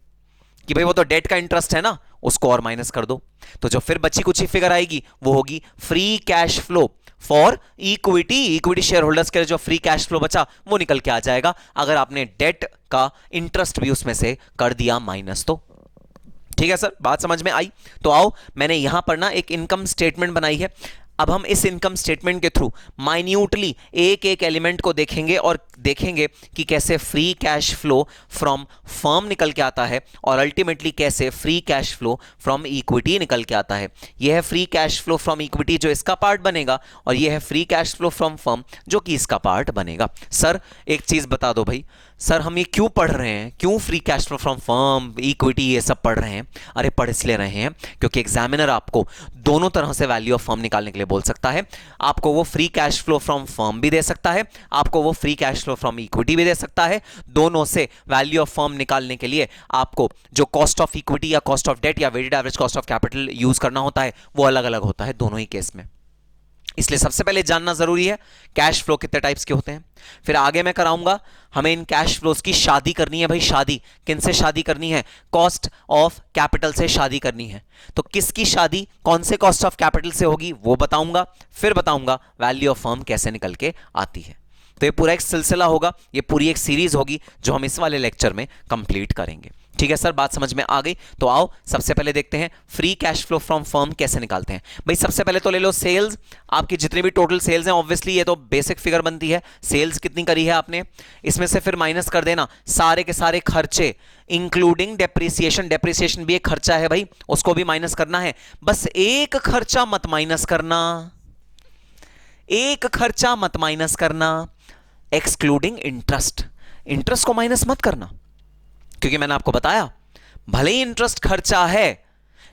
कि भाई वो तो डेट का इंटरेस्ट है ना, उसको और माइनस कर दो, तो जो फिर बची कुछ ही फिगर आएगी वो होगी free cash flow for equity. Equity share holders के लिए जो फ्री कैश फ्लो बचा वो निकल के आ जाएगा अगर आपने डेट का इंटरेस्ट भी उसमें से कर दिया माइनस तो। ठीक है सर, बात समझ में आई? तो आओ मैंने यहां पर ना एक इनकम स्टेटमेंट बनाई है, अब हम इस इनकम स्टेटमेंट के थ्रू माइन्यूटली एक एक एलिमेंट को देखेंगे और देखेंगे कि कैसे free cash flow from firm निकल के आता है और अल्टीमेटली कैसे free cash flow from equity निकल के आता है। यह है free cash flow from equity जो इसका पार्ट बनेगा और यह है free cash flow from firm जो कि इसका पार्ट बनेगा। सर एक चीज बता दो भाई, सर हम ये क्यों पढ़ रहे हैं, क्यों free cash flow from firm equity ये सब पढ़ रहे हैं? अरे पढ़ इसलिए रहे हैं क्योंकि एग्जामिनर आपको दोनों तरह से वैल्यू ऑफ फर्म निकालने के लिए बोल सकता है। आपको वो free cash flow from firm भी दे सकता है, आपको वो free cash flow from equity भी दे सकता है। दोनों से वैल्यू ऑफ फर्म निकालने के लिए आपको जो कॉस्ट ऑफ इक्विटी या कॉस्ट ऑफ डेट या weighted average cost of capital use करना होता है वो अलग अलग होता है दोनों ही केस में। इसलिए सबसे पहले जानना जरूरी है कैश फ्लो कितने टाइप्स के होते हैं। फिर आगे मैं कराऊंगा हमें इन कैश फ्लोज की शादी करनी है। भाई शादी किन से शादी करनी है? कॉस्ट ऑफ कैपिटल से शादी करनी है। तो किसकी शादी कौन से कॉस्ट ऑफ कैपिटल से होगी वो बताऊंगा। फिर बताऊंगा वैल्यू ऑफ फर्म कैसे निकल के आती है। तो ये पूरा एक सिलसिला होगा, ये पूरी एक सीरीज होगी जो हम इस वाले लेक्चर में कंप्लीट करेंगे। ठीक है सर, बात समझ में आ गई? तो आओ सबसे पहले देखते हैं free cash flow from firm कैसे निकालते हैं। भाई सबसे पहले तो ले लो सेल्स। आपकी जितनी भी टोटल सेल्स हैं, ऑब्वियसली ये तो बेसिक फिगर बनती है, सेल्स कितनी करी है आपने, इसमें से फिर माइनस कर देना सारे के सारे खर्चे इंक्लूडिंग डेप्रिसिएशन। डेप्रिसिएशन भी एक खर्चा है भाई, उसको भी माइनस करना है। बस एक खर्चा मत माइनस करना, एक खर्चा मत माइनस करना, एक्सक्लूडिंग इंटरेस्ट। इंटरेस्ट को माइनस मत करना क्योंकि मैंने आपको बताया भले ही इंटरेस्ट खर्चा है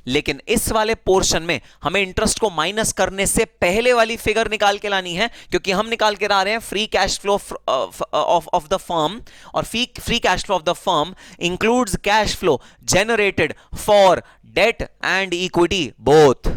लेकिन इस वाले पोर्शन में हमें इंटरेस्ट को माइनस करने से पहले वाली फिगर निकाल के लानी है, क्योंकि हम निकाल के ला रहे हैं free cash flow of the firm, और free cash flow of the firm includes cash flow generated for debt and equity both.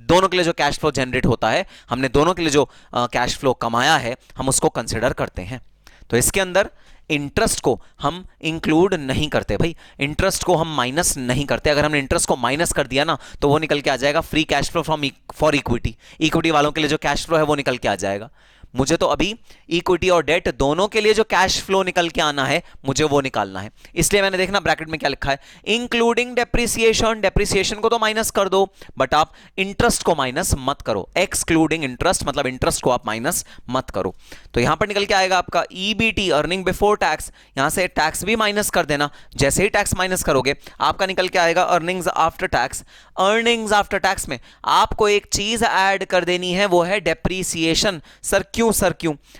दोनों के लिए जो कैश फ्लो जनरेट होता है, हमने दोनों के लिए जो कैश फ्लो कमाया है, हम उसको कंसिडर करते हैं। तो इसके अंदर इंटरेस्ट को हम इंक्लूड नहीं करते भाई, इंटरेस्ट को हम माइनस नहीं करते। अगर हमने इंटरेस्ट को माइनस कर दिया ना तो वो निकल के आ जाएगा free cash flow from for equity. Equity वालों के लिए जो कैश फ्लो है वो निकल के आ जाएगा। मुझे तो अभी इक्विटी और डेट दोनों के लिए जो कैश फ्लो निकल के आना है मुझे वो निकालना है। इसलिए मैंने देखना ब्रैकेट में क्या लिखा है, इंक्लूडिंग डेप्रिसिएशन। डेप्रिसिएशन को तो माइनस कर दो बट आप इंटरेस्ट को माइनस मत करो। एक्सक्लूडिंग इंटरेस्ट मतलब इंटरेस्ट को आप माइनस मत करो। तो यहां पर निकल के आएगा आपका ईबीटी, अर्निंग बिफोर टैक्स। यहां से टैक्स भी माइनस कर देना, जैसे ही टैक्स माइनस करोगे आपका निकल के आएगा earnings after tax. Earnings after tax में आपको एक चीज ऐड कर देनी है, वो है डेप्रिसिएशन। सर क्यों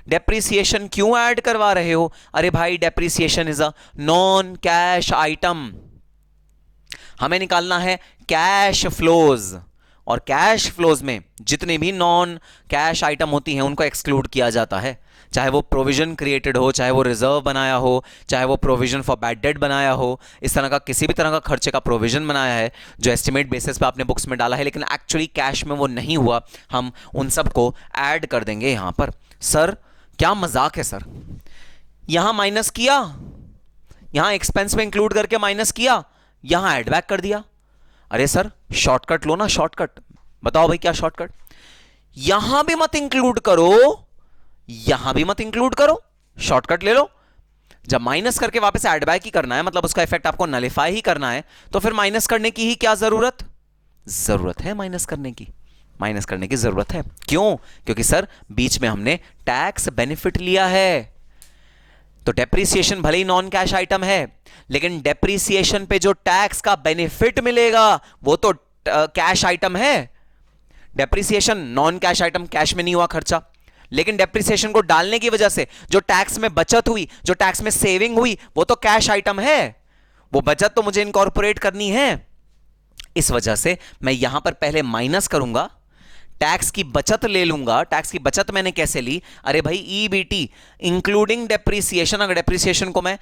डेप्रिसिएशन क्यों ऐड करवा रहे हो? अरे भाई depreciation is a non cash item, हमें निकालना है कैश फ्लोज, और कैश फ्लोज में जितने भी नॉन कैश आइटम होती हैं उनको एक्सक्लूड किया जाता है। चाहे वो प्रोविजन क्रिएटेड हो, चाहे वो रिजर्व बनाया हो, चाहे वो प्रोविजन फॉर बैड डेट बनाया हो, इस तरह का किसी भी तरह का खर्चे का प्रोविजन बनाया है जो एस्टिमेट बेसिस पे आपने बुक्स में डाला है लेकिन एक्चुअली कैश में वो नहीं हुआ, हम उन सब को ऐड कर देंगे यहां पर। सर क्या मजाक है सर, यहां माइनस किया, यहां एक्सपेंस में इंक्लूड करके माइनस किया, यहां ऐड बैक कर दिया। अरे सर शॉर्टकट लो ना, शॉर्टकट बताओ भाई क्या शॉर्टकट? यहां भी मत इंक्लूड करो, यहां भी मत इंक्लूड करो, शॉर्टकट ले लो। जब माइनस करके वापस ऐड बैक ही करना है, मतलब उसका इफेक्ट आपको नलिफाई ही करना है, तो फिर माइनस करने की ही क्या जरूरत है? माइनस करने की जरूरत है। क्यों? क्योंकि सर बीच में हमने टैक्स बेनिफिट लिया है। तो डेप्रिसिएशन भले ही नॉन कैश आइटम है लेकिन डेप्रिसिएशन पे जो टैक्स का बेनिफिट मिलेगा वो तो कैश आइटम है। Depreciation non cash item, cash में नहीं हुआ खर्चा, लेकिन डेप्रिसिएशन को डालने की वजह से जो टैक्स में बचत हुई, जो टैक्स में सेविंग हुई, वो तो कैश आइटम है। वो बचत तो मुझे इनकॉर्पोरेट करनी है। इस वजह से मैं यहां पर पहले माइनस करूंगा, टैक्स की बचत ले लूंगा। टैक्स की बचत मैंने कैसे ली? अरे भाई ईबीटी इंक्लूडिंग डेप्रिसिएशन, अगर डेप्रिसिएशन को मैं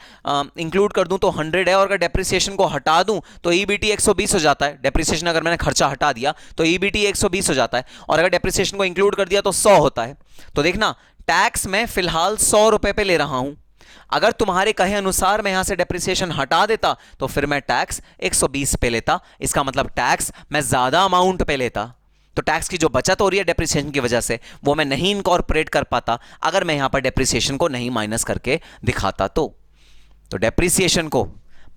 इंक्लूड कर दूं तो 100 है, और अगर डेप्रिसिएशन को हटा दूं तो ईबीटी 120 हो जाता है। डेप्रिसिएशन अगर मैंने खर्चा हटा दिया तो ईबीटी 120 हो जाता है, और अगर डेप्रिसिएशन को इंक्लूड कर दिया तो 100 होता है। तो देखना टैक्स मैं फिलहाल 100 रुपए पे ले रहा हूं, अगर तुम्हारे कहे अनुसार मैं यहां से डेप्रिसिएशन हटा देता तो फिर मैं टैक्स 120 पे लेता। इसका मतलब टैक्स मैं ज्यादा अमाउंट पे लेता। तो टैक्स की जो बचत हो रही है डेप्रिसिएशन की वजह से वो मैं नहीं इनकॉर्पोरेट कर पाता अगर मैं यहां पर डेप्रिसिएशन को नहीं माइनस करके दिखाता। तो डेप्रिसिएशन को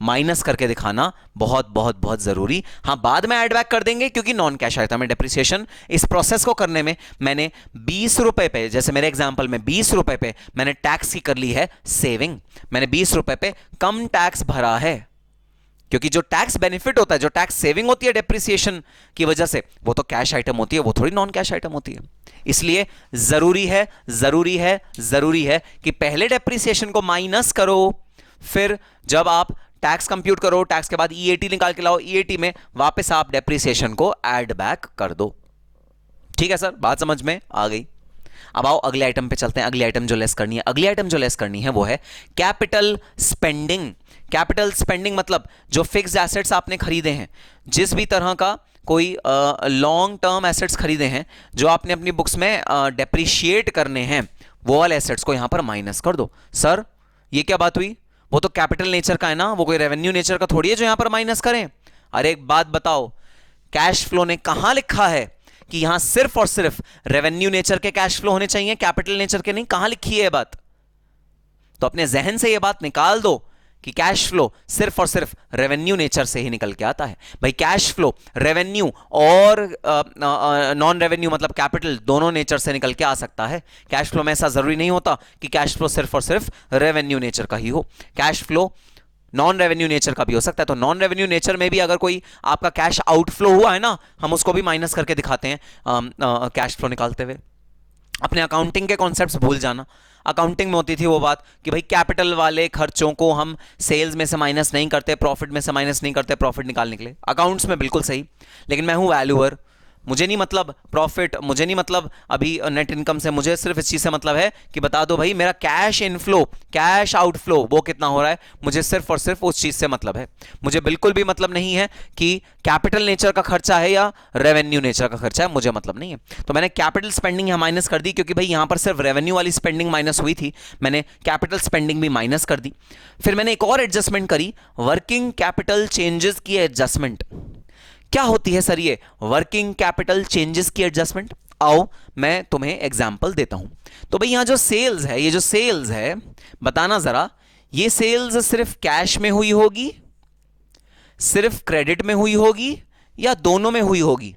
माइनस करके दिखाना बहुत बहुत बहुत जरूरी। हाँ, बाद में ऐड बैक कर देंगे क्योंकि नॉन कैश आइटम है डेप्रिसिएशन। इस प्रोसेस को करने में मैंने 20 रुपए पे, जैसे मेरे एग्जांपल में 20 रुपए पे मैंने टैक्स की कर ली है सेविंग, मैंने 20 रुपए पे कम टैक्स भरा है, क्योंकि जो टैक्स बेनिफिट होता है, जो टैक्स सेविंग होती है डेप्रिसिएशन की वजह से, वो तो कैश आइटम होती है, वो थोड़ी नॉन कैश आइटम होती है। इसलिए जरूरी है जरूरी है जरूरी है कि पहले डेप्रिसिएशन को माइनस करो, फिर जब आप टैक्स कंप्यूट करो, टैक्स के बाद ईएटी निकाल के लाओ, ईएटी में वापस आप डेप्रिसिएशन को ऐड बैक कर दो। ठीक है सर, बात समझ में आ गई। अब आओ अगले आइटम पे चलते हैं। अगली आइटम जो लेस करनी है, अगली आइटम जो लेस करनी है वो है कैपिटल स्पेंडिंग। कैपिटल स्पेंडिंग मतलब जो फिक्स्ड एसेट्स आपने खरीदे हैं, जिस भी तरह का कोई लॉन्ग टर्म एसेट्स खरीदे हैं जो आपने अपनी बुक्स में डेप्रिशिएट करने हैं, वो वाले एसेट्स को यहां पर माइनस कर दो। सर ये क्या बात हुई, वो तो कैपिटल नेचर का है ना, वो कोई रेवेन्यू नेचर का थोड़ी है जो यहां पर माइनस करें। अरे एक बात बताओ, कैश फ्लो ने कहां लिखा है कि यहां सिर्फ और सिर्फ रेवेन्यू नेचर के कैश फ्लो होने चाहिए, कैपिटल नेचर के नहीं? कहां लिखी है ये बात? तो अपने जहन से ये बात निकाल दो कि कैश फ्लो सिर्फ और सिर्फ रेवेन्यू नेचर से ही निकल के आता है। भाई कैश फ्लो रेवेन्यू और नॉन रेवेन्यू मतलब कैपिटल दोनों नेचर से निकल के आ सकता है। कैश फ्लो में ऐसा जरूरी नहीं होता कि कैश फ्लो सिर्फ और सिर्फ रेवेन्यू नेचर का ही हो, cash flow non revenue nature का भी हो सकता है। तो नॉन रेवेन्यू नेचर में भी अगर कोई आपका कैश आउटफ्लो हुआ है ना, हम उसको भी माइनस करके दिखाते हैं कैश फ्लो निकालते हुए। अपने अकाउंटिंग के कॉन्सेप्ट्स भूल जाना। अकाउंटिंग में होती थी वो बात कि भाई कैपिटल वाले खर्चों को हम सेल्स में से माइनस नहीं करते, प्रॉफिट में से माइनस नहीं करते प्रॉफिट निकालने के लिए। अकाउंट्स में बिल्कुल सही, लेकिन मैं हूं वैल्यूअर, मुझे नहीं मतलब प्रॉफिट, मुझे नहीं मतलब अभी नेट इनकम से, मुझे सिर्फ इस चीज से मतलब है कि बता दो भाई मेरा कैश इनफ्लो कैश आउटफ्लो वो कितना हो रहा है, मुझे सिर्फ और सिर्फ उस चीज से मतलब है। मुझे बिल्कुल भी मतलब नहीं है कि कैपिटल नेचर का खर्चा है या रेवेन्यू नेचर का खर्चा है, मुझे मतलब नहीं है। तो मैंने कैपिटल स्पेंडिंग यहां माइनस कर दी क्योंकि भाई यहां पर सिर्फ रेवेन्यू वाली स्पेंडिंग माइनस हुई थी, मैंने कैपिटल स्पेंडिंग भी माइनस कर दी। फिर मैंने एक और एडजस्टमेंट करी, वर्किंग कैपिटल चेंजेस की एडजस्टमेंट। क्या होती है सर ये वर्किंग कैपिटल चेंजेस की एडजस्टमेंट? आओ मैं तुम्हें एग्जांपल देता हूं। तो भाई यहां जो सेल्स है, ये जो सेल्स है, बताना जरा, ये सेल्स सिर्फ कैश में हुई होगी, सिर्फ क्रेडिट में हुई होगी, या दोनों में हुई होगी?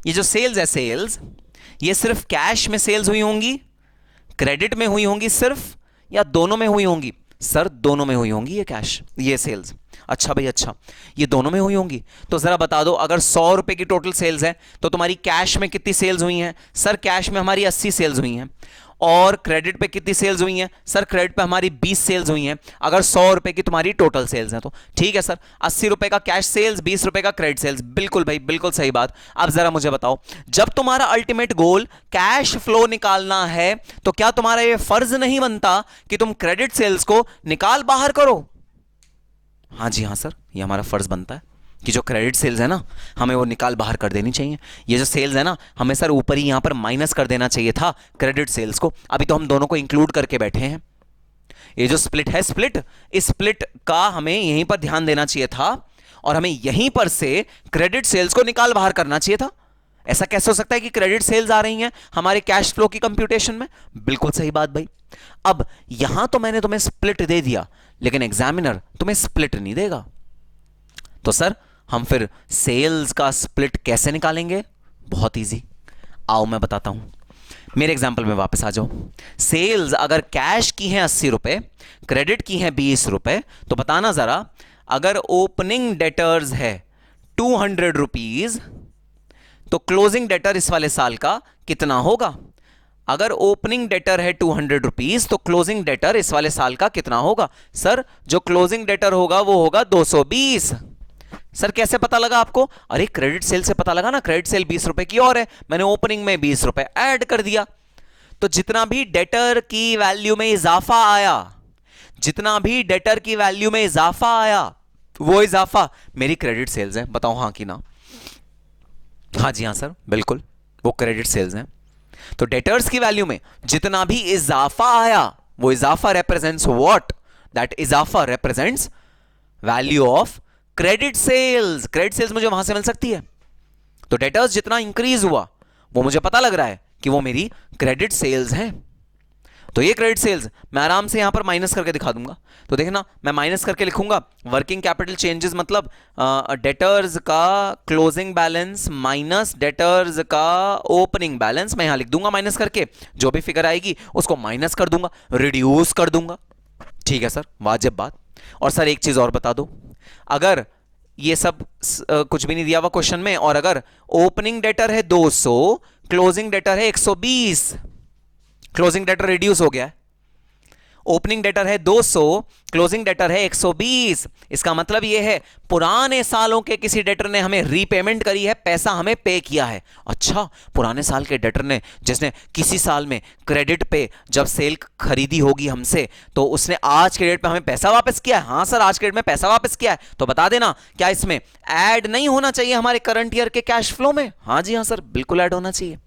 ये जो सेल्स है, सेल्स ये सिर्फ कैश में सेल्स हुई होंगी, क्रेडिट में हुई होंगी सिर्फ, या दोनों में हुई होंगी? सर दोनों में हुई होंगी ये कैश, ये सेल्स। अच्छा भाई अच्छा, ये दोनों में हुई होंगी। तो जरा बता दो, अगर 100 रुपए की टोटल सेल्स है तो तुम्हारी कैश में कितनी सेल्स हुई हैं? सर कैश में हमारी 80 सेल्स हुई हैं। और क्रेडिट पे कितनी सेल्स हुई हैं? सर क्रेडिट पे हमारी 20 सेल्स हुई हैं। अगर 100 रुपए की तुम्हारी टोटल सेल्स हैं तो ठीक है सर, 80 रुपए का कैश सेल्स, 20 रुपए का क्रेडिट सेल्स। बिल्कुल भाई बिल्कुल सही बात। अब जरा मुझे बताओ, जब तुम्हारा अल्टीमेट गोल कैश फ्लो निकालना है तो क्या तुम्हारा यह फर्ज नहीं बनता कि तुम क्रेडिट सेल्स को निकाल बाहर करो? हाँ जी हाँ सर, ये हमारा फर्ज बनता है कि जो क्रेडिट सेल्स है ना, हमें वो निकाल बाहर कर देनी चाहिए। ये जो सेल्स है ना, हमें सर ऊपर ही यहां पर माइनस कर देना चाहिए था क्रेडिट सेल्स को। अभी तो हम दोनों को इंक्लूड करके बैठे हैं। ये जो स्प्लिट है, स्प्लिट, इस स्प्लिट का हमें यहीं पर ध्यान देना चाहिए था और हमें यहीं पर से क्रेडिट सेल्स को निकाल बाहर करना चाहिए था। ऐसा कैसे हो सकता है कि क्रेडिट सेल्स आ रही हैं हमारे कैश फ्लो की कंप्यूटेशन में? बिल्कुल सही बात भाई। अब यहां तो मैंने तुम्हें स्प्लिट दे दिया, लेकिन एग्जामिनर तुम्हें स्प्लिट नहीं देगा। तो सर हम फिर सेल्स का स्प्लिट कैसे निकालेंगे? बहुत इजी, आओ मैं बताता हूं। मेरे एग्जांपल में वापस आ जाओ। सेल्स अगर कैश की हैं 80 रुपए, क्रेडिट की हैं 20 रुपए, तो बताना जरा, अगर ओपनिंग डेटर्स है 200 रुपीज तो क्लोजिंग डेटर इस वाले साल का कितना होगा? अगर ओपनिंग डेटर है 200 रुपीज तो क्लोजिंग डेटर इस वाले साल का कितना होगा? सर जो क्लोजिंग डेटर होगा वो होगा 220। सर कैसे पता लगा आपको? अरे क्रेडिट सेल से पता लगा ना, क्रेडिट सेल 20 रुपए की और है, मैंने ओपनिंग में 20 रुपए ऐड कर दिया। तो जितना भी डेटर की वैल्यू में इजाफा आया, जितना भी डेटर की वैल्यू में इजाफा आया, वो इजाफा मेरी क्रेडिट सेल्स है। बताओ हाँ कि ना? हाँ जी हाँ सर बिल्कुल, वो क्रेडिट सेल्स हैं। तो डेटर्स की वैल्यू में जितना भी इजाफा आया, वो इजाफा रिप्रेजेंट्स व्हाट? दैट इजाफा represents value of credit sales. Credit sales मुझे वहां से मिल सकती है। तो डेटर्स जितना इंक्रीज हुआ वो मुझे पता लग रहा है कि वो मेरी क्रेडिट सेल्स हैं। तो ये क्रेडिट सेल्स मैं आराम से यहां पर माइनस करके दिखा दूंगा। तो देखना मैं माइनस करके लिखूंगा वर्किंग कैपिटल चेंजेस मतलब डेटर्स का क्लोजिंग बैलेंस माइनस डेटर्स का ओपनिंग बैलेंस, मैं यहां लिख दूंगा माइनस करके, जो भी फिगर आएगी उसको माइनस कर दूंगा, रिड्यूस कर दूंगा। ठीक है सर, वाजिब बात। और सर एक चीज और बता दो, अगर ये सब कुछ भी नहीं दिया हुआ क्वेश्चन में, और अगर ओपनिंग डेटर है 200, क्लोजिंग डेटर है 120, क्लोजिंग डेटर रिड्यूस हो गया है, ओपनिंग डेटर है 200, क्लोजिंग डेटर है 120, इसका मतलब यह है पुराने सालों के किसी डेटर ने हमें रीपेमेंट करी है, पैसा हमें पे किया है। अच्छा, पुराने साल के डेटर ने, जिसने किसी साल में क्रेडिट पे जब सेल खरीदी होगी हमसे, तो उसने आज के डेट पे हमें पैसा वापस किया है। हाँ सर, आज के डेट में पैसा वापस किया है, तो बता देना क्या इसमें ऐड नहीं होना चाहिए हमारे करंट ईयर के कैश फ्लो में? हाँ जी हाँ सर, बिल्कुल ऐड होना चाहिए।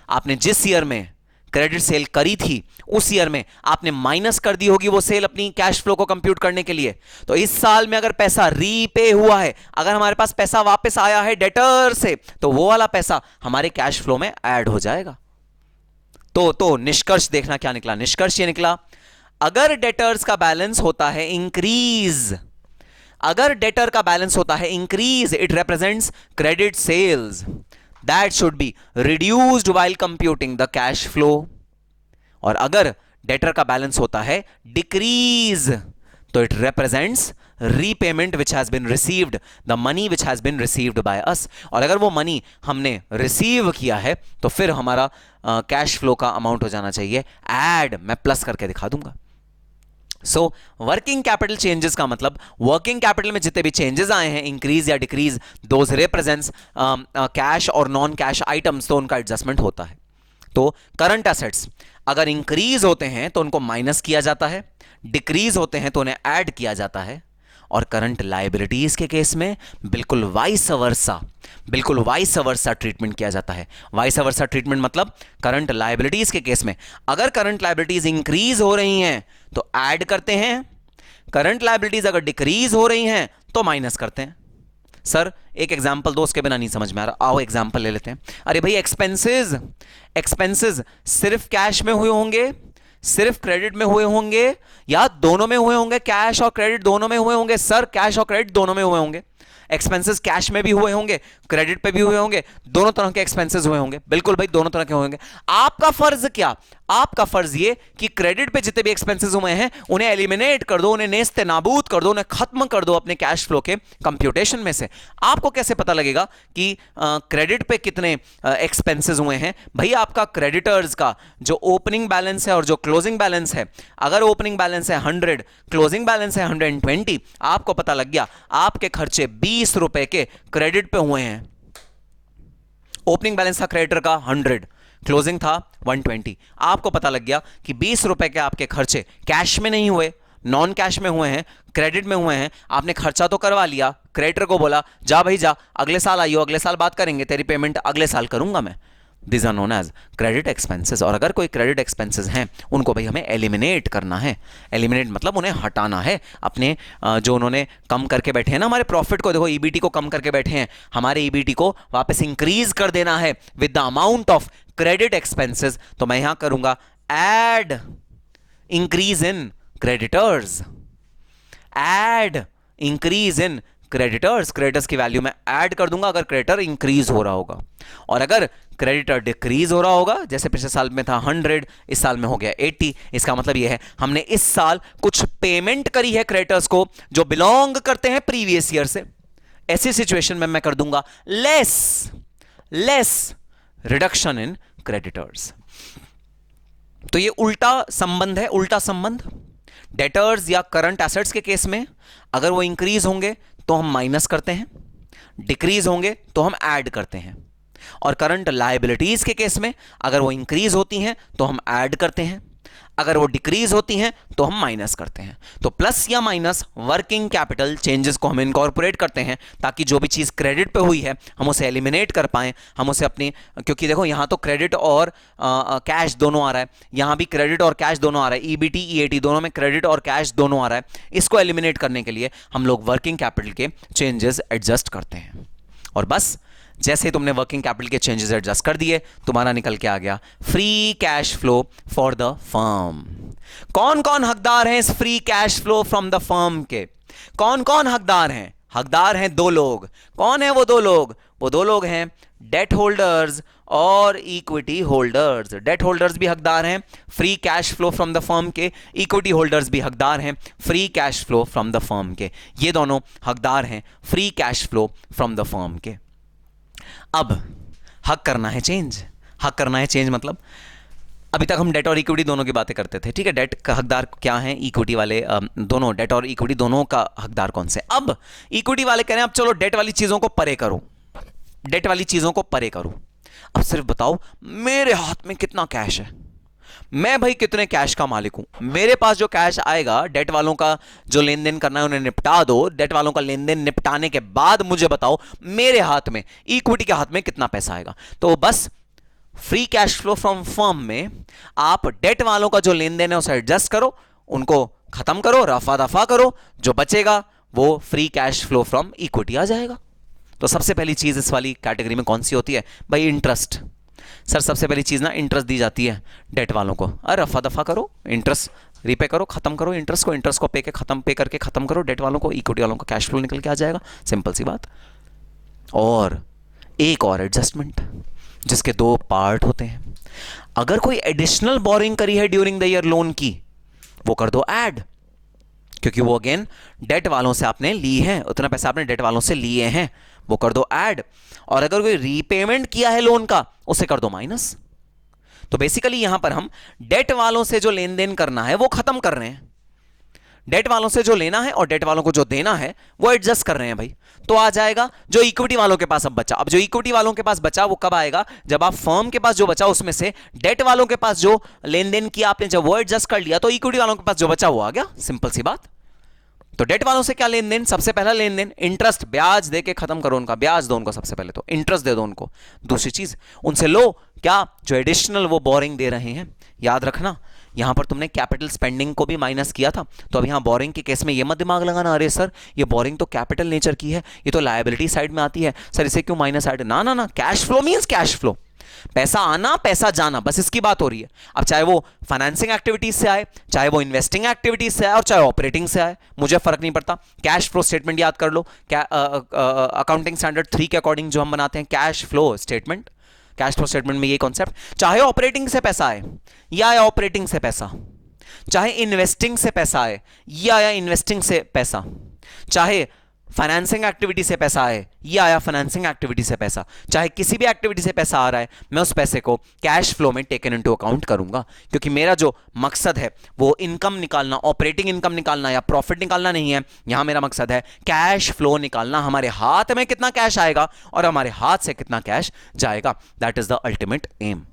आपने जिस ईयर में क्रेडिट सेल करी थी उस ईयर में आपने माइनस कर दी होगी वो सेल अपनी कैश फ्लो को कंप्यूट करने के लिए। तो इस साल में अगर पैसा रीपे हुआ है, अगर हमारे पास पैसा वापस आया है डेटर से, तो वो वाला पैसा हमारे कैश फ्लो में ऐड हो जाएगा। तो निष्कर्ष देखना क्या निकला। निष्कर्ष ये निकला, अगर डेटर्स का बैलेंस होता है इंक्रीज, अगर डेटर का बैलेंस होता है increase, it represents credit sales that should be reduced while computing the cash flow। और अगर डेटर का बैलेंस होता है डिक्रीज, तो it represents repayment which has been received, the money which has been received by us. और अगर वो money हमने रिसीव किया है तो फिर हमारा कैश फ्लो का अमाउंट हो जाना चाहिए ऐड, मैं प्लस करके दिखा दूंगा। सो वर्किंग कैपिटल चेंजेस का मतलब वर्किंग कैपिटल में जितने भी चेंजेस आए हैं, इंक्रीज या डिक्रीज, दोज रिप्रेजेंट्स कैश और नॉन कैश आइटम्स, तो उनका एडजस्टमेंट होता है। तो करंट एसेट्स अगर इंक्रीज होते हैं तो उनको माइनस किया जाता है, डिक्रीज होते हैं तो उन्हें ऐड किया जाता है। और करंट लायबिलिटीज के केस में बिल्कुल वाइस वर्सा, बिल्कुल वाइस वर्सा ट्रीटमेंट किया जाता है। वाइस वर्सा ट्रीटमेंट मतलब करंट लायबिलिटीज के केस में अगर करंट लायबिलिटीज इंक्रीज हो रही हैं तो ऐड करते हैं, करंट लायबिलिटीज अगर डिक्रीज हो रही हैं तो माइनस करते हैं। सर एक एग्जांपल दो, उसके बिना नहीं समझ में आ रहा, आओ एग्जांपल ले लेते हैं। अरे भाई एक्सपेंसेस, एक्सपेंसेस सिर्फ कैश में हुए होंगे, सिर्फ क्रेडिट में हुए होंगे, या दोनों में हुए होंगे, कैश और क्रेडिट दोनों में हुए होंगे? सर कैश और क्रेडिट दोनों में हुए होंगे। एक्सपेंसेस कैश में भी हुए होंगे, क्रेडिट पे भी हुए होंगे, दोनों तरह के एक्सपेंसेस हुए होंगे। बिल्कुल भाई, दोनों तरह के होंगे। आपका फर्ज क्या? आपका फर्ज ये कि क्रेडिट पे जितने भी एक्सपेंसेस हुए हैं उन्हें एलिमिनेट कर दो, उन्हें नेस्ते नाबूद कर दो, उन्हें खत्म कर दो अपने कैश फ्लो के कंप्यूटेशन में से। आपको कैसे पता लगेगा कि क्रेडिट पे कितने एक्सपेंसेस हुए हैं? भाई आपका क्रेडिटर्स का जो ओपनिंग बैलेंस है और जो क्लोजिंग बैलेंस है, अगर ओपनिंग बैलेंस है 100, क्लोजिंग बैलेंस है 120, आपको पता लग गया आपके खर्चे 20 रुपए के क्रेडिट पे हुए हैं। ओपनिंग बैलेंस था क्रेडिटर का 100, क्लोजिंग था 120, आपको पता लग गया कि 20 रुपए के आपके खर्चे कैश में नहीं हुए, नॉन कैश में हुए हैं, क्रेडिट में हुए हैं। आपने खर्चा तो करवा लिया, क्रेडिटर को बोला जा भाई जा, अगले साल आइयो, अगले साल बात करेंगे, तेरी पेमेंट अगले साल करूंगा मैं। This are known as credit expenses. और अगर कोई क्रेडिट एक्सपेंसेस हैं उनको भाई हमें एलिमिनेट करना है। एलिमिनेट मतलब उन्हें हटाना है अपने जो उन्होंने कम करके बैठे हैं ना हमारे प्रॉफिट को, देखो ईबीटी को कम करके बैठे हैं, हमारे ईबीटी को वापस इंक्रीज कर देना है with the amount of credit expenses. तो मैं यहां करूंगा add increase in creditors, add increase in creditors, creditors की वैल्यू में ऐड कर दूंगा अगर क्रेडिटर इंक्रीज हो रहा होगा। और अगर क्रेडिटर डिक्रीज हो रहा होगा, जैसे पिछले साल में था 100, इस साल में हो गया 80, इसका मतलब यह है हमने इस साल कुछ पेमेंट करी है क्रेडिटर्स को जो बिलोंग करते हैं प्रीवियस ईयर से। ऐसी सिचुएशन में मैं कर दूंगा लेस रिडक्शन इन क्रेडिटर्स। तो ये उल्टा संबंध है, उल्टा संबंध। डेटर्स या करंट एसेट्स के केस में अगर वो इंक्रीज होंगे तो हम माइनस करते हैं, डिक्रीज होंगे तो हम ऐड करते हैं। और करंट लायबिलिटीज के केस में अगर वो इंक्रीज होती हैं तो हम ऐड करते हैं, अगर वो डिक्रीज होती हैं तो हम माइनस करते हैं। तो प्लस या माइनस वर्किंग कैपिटल चेंजेस को हम इनकॉर्पोरेट करते हैं ताकि जो भी चीज़ क्रेडिट पे हुई है हम उसे एलिमिनेट कर पाएं, हम उसे अपनी, क्योंकि देखो यहाँ तो क्रेडिट और कैश दोनों आ रहा है, यहाँ भी क्रेडिट और कैश दोनों आ रहा है, ईबीटी ईएटी दोनों में क्रेडिट और कैश दोनों आ रहा है। इसको एलिमिनेट करने के लिए हम लोग वर्किंग कैपिटल के चेंजेस एडजस्ट करते हैं। और बस जैसे तुमने वर्किंग कैपिटल के चेंजेस एडजस्ट कर दिए, तुम्हारा निकल के आ गया free cash flow for the firm. कौन कौन हकदार हैं इस free cash flow from the firm के? कौन कौन हकदार हैं? हकदार हैं दो लोग। कौन है वो दो लोग? वो दो लोग हैं डेट होल्डर्स और इक्विटी होल्डर्स। डेट होल्डर्स भी हकदार हैं free cash flow from the firm के, इक्विटी होल्डर्स भी हकदार हैं free cash flow from the firm के। ये दोनों हकदार हैं free cash flow from the firm के। अब हक करना है चेंज। हक करना है चेंज मतलब अभी तक हम डेट और इक्विटी दोनों की बातें करते थे, ठीक है। डेट का हकदार क्या है? इक्विटी वाले दोनों, डेट और इक्विटी दोनों का हकदार कौन से? अब इक्विटी वाले कह रहे हैं अब चलो डेट वाली चीजों को परे करो, डेट वाली चीजों को परे करो। अब सिर्फ बताओ मेरे हाथ में कितना कैश है, मैं भाई कितने कैश का मालिक हूं। मेरे पास जो कैश आएगा, डेट वालों का जो लेन देन करना है उन्हें निपटा दो, डेट वालों का लेन देन निपटाने के बाद मुझे बताओ मेरे हाथ में, इक्विटी के हाथ में कितना पैसा आएगा। तो बस free cash flow from firm में आप डेट वालों का जो लेन देन है उसे एडजस्ट करो, उनको खत्म करो, रफा दफा करो, जो बचेगा वो free cash flow from equity आ जाएगा। तो सबसे पहली चीज इस वाली कैटेगरी में कौन सी होती है भाई? इंटरेस्ट। सर सबसे पहली चीज ना इंटरेस्ट दी जाती है डेट वालों को। अरे रफा दफा करो, इंटरेस्ट रीपे करो, खत्म करो इंटरेस्ट को पे करके खत्म करो डेट वालों को, इक्विटी वालों का कैश फ्लो निकल के आ जाएगा। सिंपल सी बात। और एक और एडजस्टमेंट जिसके दो पार्ट होते हैं, अगर कोई एडिशनल बोरिंग करी है ड्यूरिंग द ईयर लोन की, वो कर दो ऐड, क्योंकि वो अगेन डेट वालों से आपने ली है, उतना पैसा आपने डेट वालों से लिए हैं, वो कर दो ऐड। और अगर कोई रीपेमेंट किया है लोन का, उसे कर दो माइनस। तो बेसिकली यहां पर हम डेट वालों से जो लेन देन करना है वो खत्म कर रहे हैं, डेट वालों से जो लेना है और डेट वालों को जो देना है वो एडजस्ट कर रहे हैं भाई। तो आ जाएगा जो इक्विटी वालों के पास अब बचा। अब जो इक्विटी वालों के पास बचा वो कब आएगा? जब आप फर्म के पास जो बचा उसमें से डेट वालों के पास जो लेन देन किया आपने, जब वो एडजस्ट कर लिया तो इक्विटी वालों के पास जो बचा वो आ गया। सिंपल सी बात। तो डेट वालों से क्या लेन देन? सबसे पहला लेन देन इंटरेस्ट, ब्याज दे के खत्म करो उनका, ब्याज दो उनको, सबसे पहले तो इंटरेस्ट दे दो उनको। दूसरी चीज उनसे लो क्या? जो एडिशनल वो बोरिंग दे रहे हैं। याद रखना यहां पर तुमने कैपिटल स्पेंडिंग को भी माइनस किया था, तो अब यहां बोरिंग के केस में ये मत दिमाग लगाना अरे सर ये बोरिंग तो कैपिटल नेचर की है, ये तो लायबिलिटी साइड में आती है, सर इसे क्यों माइनस ऐड? ना ना ना, cash flow means cash flow, पैसा आना पैसा जाना, बस इसकी बात हो रही है। अब चाहे वो फाइनेंसिंग एक्टिविटीज से आए, चाहे वो इन्वेस्टिंग एक्टिविटीज से आए, और चाहे ऑपरेटिंग से आए, मुझे फर्क नहीं पड़ता। कैश फ्लो स्टेटमेंट याद कर लो, अकाउंटिंग स्टैंडर्ड 3 के अकॉर्डिंग जो हम बनाते हैं cash flow statement, cash flow statement में ये कॉन्सेप्ट, चाहे ऑपरेटिंग से पैसा आए या आया ऑपरेटिंग से पैसा, चाहे इन्वेस्टिंग से पैसा आए या आया इन्वेस्टिंग से पैसा, चाहे फाइनेंसिंग एक्टिविटी से पैसा आए या आया फाइनेंसिंग एक्टिविटी से पैसा, चाहे किसी भी एक्टिविटी से पैसा आ रहा है, मैं उस पैसे को कैश फ्लो में टेकन इनटू अकाउंट करूंगा, क्योंकि मेरा जो मकसद है वो इनकम निकालना, ऑपरेटिंग इनकम निकालना या प्रॉफिट निकालना नहीं है। यहां मेरा मकसद है कैश फ्लो निकालना, हमारे हाथ में कितना कैश आएगा और हमारे हाथ से कितना कैश जाएगा, that is the ultimate aim.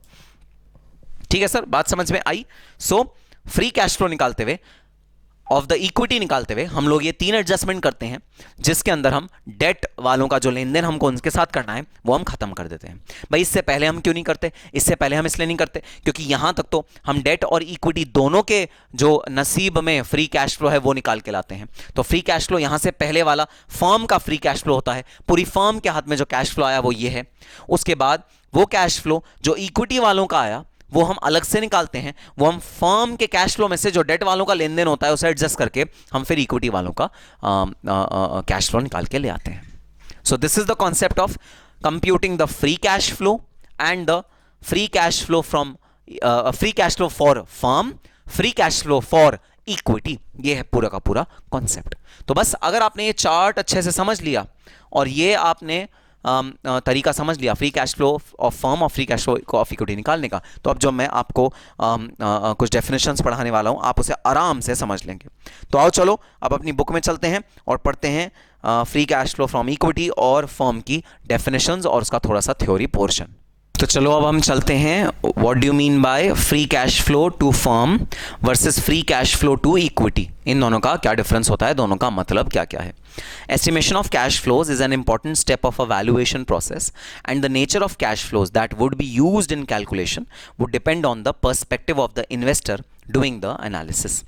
ठीक है सर, बात समझ में आई? सो फ्री कैश फ्लो निकालते हुए, ऑफ द इक्विटी निकालते हुए हम लोग ये 3 एडजस्टमेंट करते हैं, जिसके अंदर हम डेट वालों का जो लेन देन हमको उनके साथ करना है वो हम खत्म कर देते हैं। भाई इससे पहले हम क्यों नहीं करते? इससे पहले हम इसलिए नहीं करते क्योंकि यहां तक तो हम डेट और इक्विटी दोनों के जो नसीब में फ्री कैश फ्लो है वो निकाल के लाते हैं। तो फ्री कैश फ्लो यहां से पहले वाला फर्म का फ्री कैश फ्लो होता है, पूरी फर्म के हाथ में जो कैश फ्लो आया वो ये है। उसके बाद वो कैश फ्लो जो इक्विटी वालों का आया वो हम अलग से निकालते हैं, वो हम फर्म के कैश फ्लो में से जो डेट वालों का लेन देन होता है उसे एडजस्ट करके हम फिर इक्विटी वालों का कैश फ्लो निकाल के ले आते हैं। So this is the concept of computing the free cash flow and the free cash flow from free cash flow for firm, free cash flow for equity. ये है पूरा का पूरा कॉन्सेप्ट। तो बस अगर आपने ये चार्ट अच्छे से समझ लिया और ये आपने तरीका समझ लिया free cash flow of firm और free cash flow of equity निकालने का, तो अब जो मैं आपको कुछ डेफिनेशंस पढ़ाने वाला हूं आप उसे आराम से समझ लेंगे। तो आओ चलो अब अपनी बुक में चलते हैं और पढ़ते हैं free cash flow from equity और फर्म की डेफिनेशंस और उसका थोड़ा सा थ्योरी पोर्शन। तो चलो अब हम चलते हैं, what do you mean by free cash flow to firm versus free cash flow to equity, इन दोनों का क्या डिफरेंस होता है, दोनों का मतलब क्या क्या है। Estimation of cash flows is an important step of a valuation process, and the nature of cash flows that would be used in calculation would depend on the perspective of the investor doing the analysis.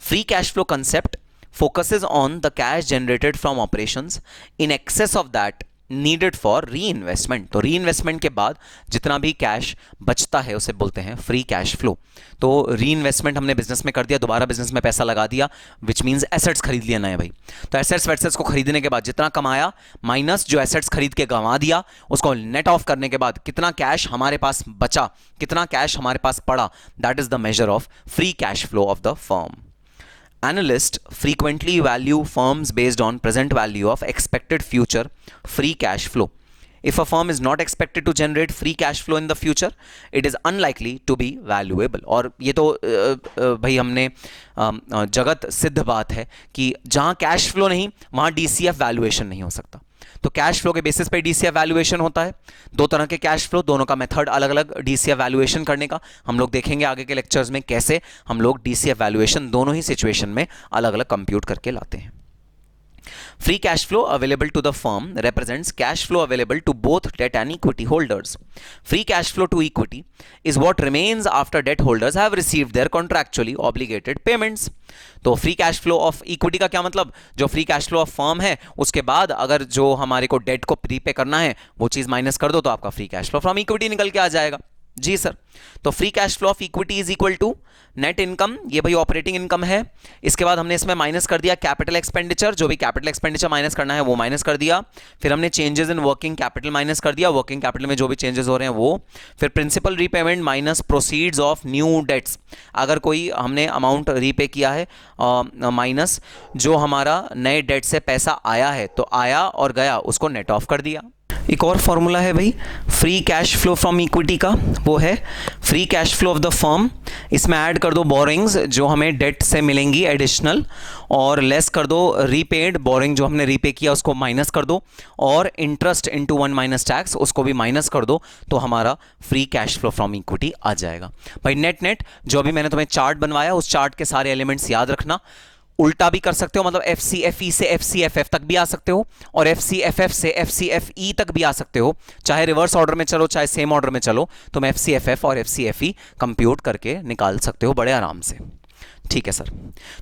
Free cash flow concept focuses on the cash generated from operations in excess of that needed for री investment. तो री investment के बाद जितना भी cash बचता है उसे बोलते हैं फ्री कैश फ्लो। तो री इन्वेस्टमेंट हमने बिजनेस में कर दिया, दोबारा बिजनेस में पैसा लगा दिया, विच मीन्स एसेट्स खरीद लिया नए भाई। तो एसेट्स वैसेट्स को खरीदने के बाद जितना कमाया माइनस जो एसेट्स खरीद के गंवा दिया, उसको नेट ऑफ करने के बाद कितना कैश हमारे पास बचा, कितना कैश हमारे पास पड़ा, that is the measure of free cash flow of the firm. Analysts frequently value firms based on present value of expected future free cash flow. If a firm is not expected to generate free cash flow in the future, it is unlikely to be valuable. और ये तो भाई हमने जगत सिद्ध बात है कि जहाँ कैश फ्लो नहीं वहाँ DCF वैल्यूएशन नहीं हो सकता। तो कैश फ्लो के बेसिस पे DCF वैल्यूएशन होता है। दो तरह के कैश फ्लो, दोनों का मेथड अलग अलग DCF वैल्यूएशन करने का हम लोग देखेंगे आगे के लेक्चर्स में, कैसे हम लोग DCF वैल्यूएशन दोनों ही सिचुएशन में अलग अलग कंप्यूट करके लाते हैं। Free cash flow available to the firm represents cash flow available to both debt and equity holders. Free cash flow to equity is what remains after debt holders have received their contractually obligated payments. तो free cash flow of equity का क्या मतलब, जो free cash flow of firm है उसके बाद अगर जो हमारे को डेट को प्रीपे करना है वो चीज माइनस कर दो तो आपका free cash flow from equity निकल के आ जाएगा। जी सर। तो free cash flow of equity is equal to net income, ये भाई ऑपरेटिंग इनकम है। इसके बाद हमने इसमें माइनस कर दिया कैपिटल एक्सपेंडिचर, जो भी कैपिटल एक्सपेंडिचर माइनस करना है वो माइनस कर दिया। फिर हमने changes in working capital minus कर दिया, वर्किंग कैपिटल में जो भी चेंजेस हो रहे हैं वो। फिर principal repayment minus proceeds of new debts, अगर कोई हमने अमाउंट रीपे किया है माइनस जो हमारा नए डेट से पैसा आया है, तो आया और गया उसको नेट ऑफ कर दिया। एक और फॉर्मूला है भाई free cash flow from equity का, वो है free cash flow of the firm. इसमें ऐड कर दो बोरिंग्स जो हमें डेट से मिलेंगी एडिशनल, और लेस कर दो रीपेड, बोरिंग जो हमने रीपे किया उसको माइनस कर दो, और इंटरेस्ट इनटू 1 माइनस टैक्स उसको भी माइनस कर दो, तो हमारा free cash flow from equity आ जाएगा। भाई नेट नेट जो अभी मैंने तुम्हें चार्ट बनवाया उस चार्ट के सारे एलिमेंट्स याद रखना। उल्टा भी कर सकते हो, मतलब FCFE से FCFF तक भी आ सकते हो, और FCFF से FCFE तक भी आ सकते हो। चाहे रिवर्स ऑर्डर में चलो चाहे सेम ऑर्डर में चलो, तुम FCFF और FCFE कंप्यूट करके निकाल सकते हो बड़े आराम से। ठीक है सर।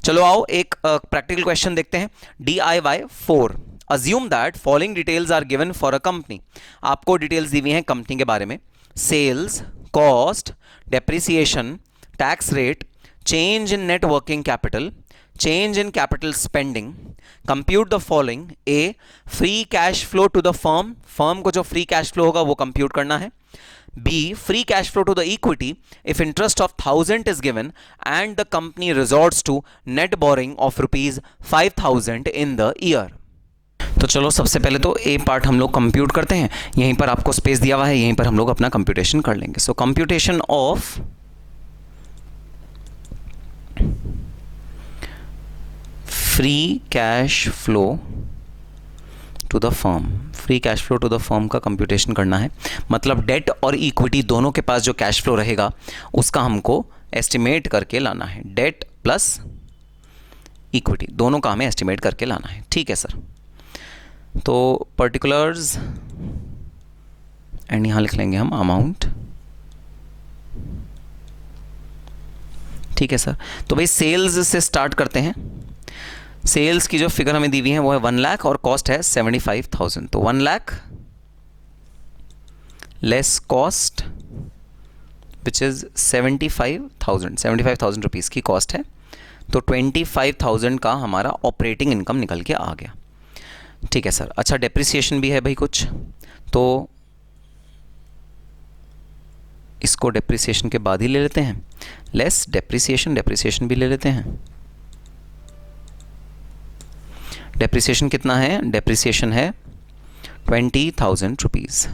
चलो आओ एक प्रैक्टिकल क्वेश्चन देखते हैं। DIY 4, assume that following details are given for a company. आपको डिटेल्स दी हुई हैं कंपनी के बारे में, sales, cost, depreciation, tax rate, change in net working capital, change in capital spending. Compute the following: A, free cash flow to the firm, firm को जो free cash flow होगा वो compute करना है। B, free cash flow to the equity if interest of 1000 is given and the company resorts to net borrowing of rupees 5000 in the year. तो चलो सबसे पहले तो A पार्ट हम लोग कंप्यूट करते हैं। यहीं पर आपको स्पेस दिया हुआ है, यहीं पर हम लोग अपना कंप्यूटेशन कर लेंगे। So computation of free cash flow to the firm, free cash flow to the firm का कंप्यूटेशन करना है। मतलब डेट और इक्विटी दोनों के पास जो कैश फ्लो रहेगा उसका हमको एस्टिमेट करके लाना है। डेट प्लस इक्विटी दोनों का हमें एस्टिमेट करके लाना है। ठीक है सर। तो पर्टिकुलर्स एंड यहाँ लिख लेंगे हम अमाउंट। ठीक है सर। तो भाई सेल्स से स्टार्ट करते हैं। सेल्स की जो फिगर हमें दी हुई है वो है 1 लाख और कॉस्ट है 75,000। तो 1 lakh less cost which is 75,000 rupees की कॉस्ट है। तो 25,000 का हमारा ऑपरेटिंग इनकम निकल के आ गया। ठीक है सर। अच्छा डेप्रिसिएशन भी है भाई कुछ, तो इसको डेप्रिसिएशन के बाद ही ले लेते हैं। लेस डेप्रिसिएशन भी ले लेते हैं। डेप्रिसिएशन कितना है? डेप्रिसिएशन है 20,000 रुपीज़।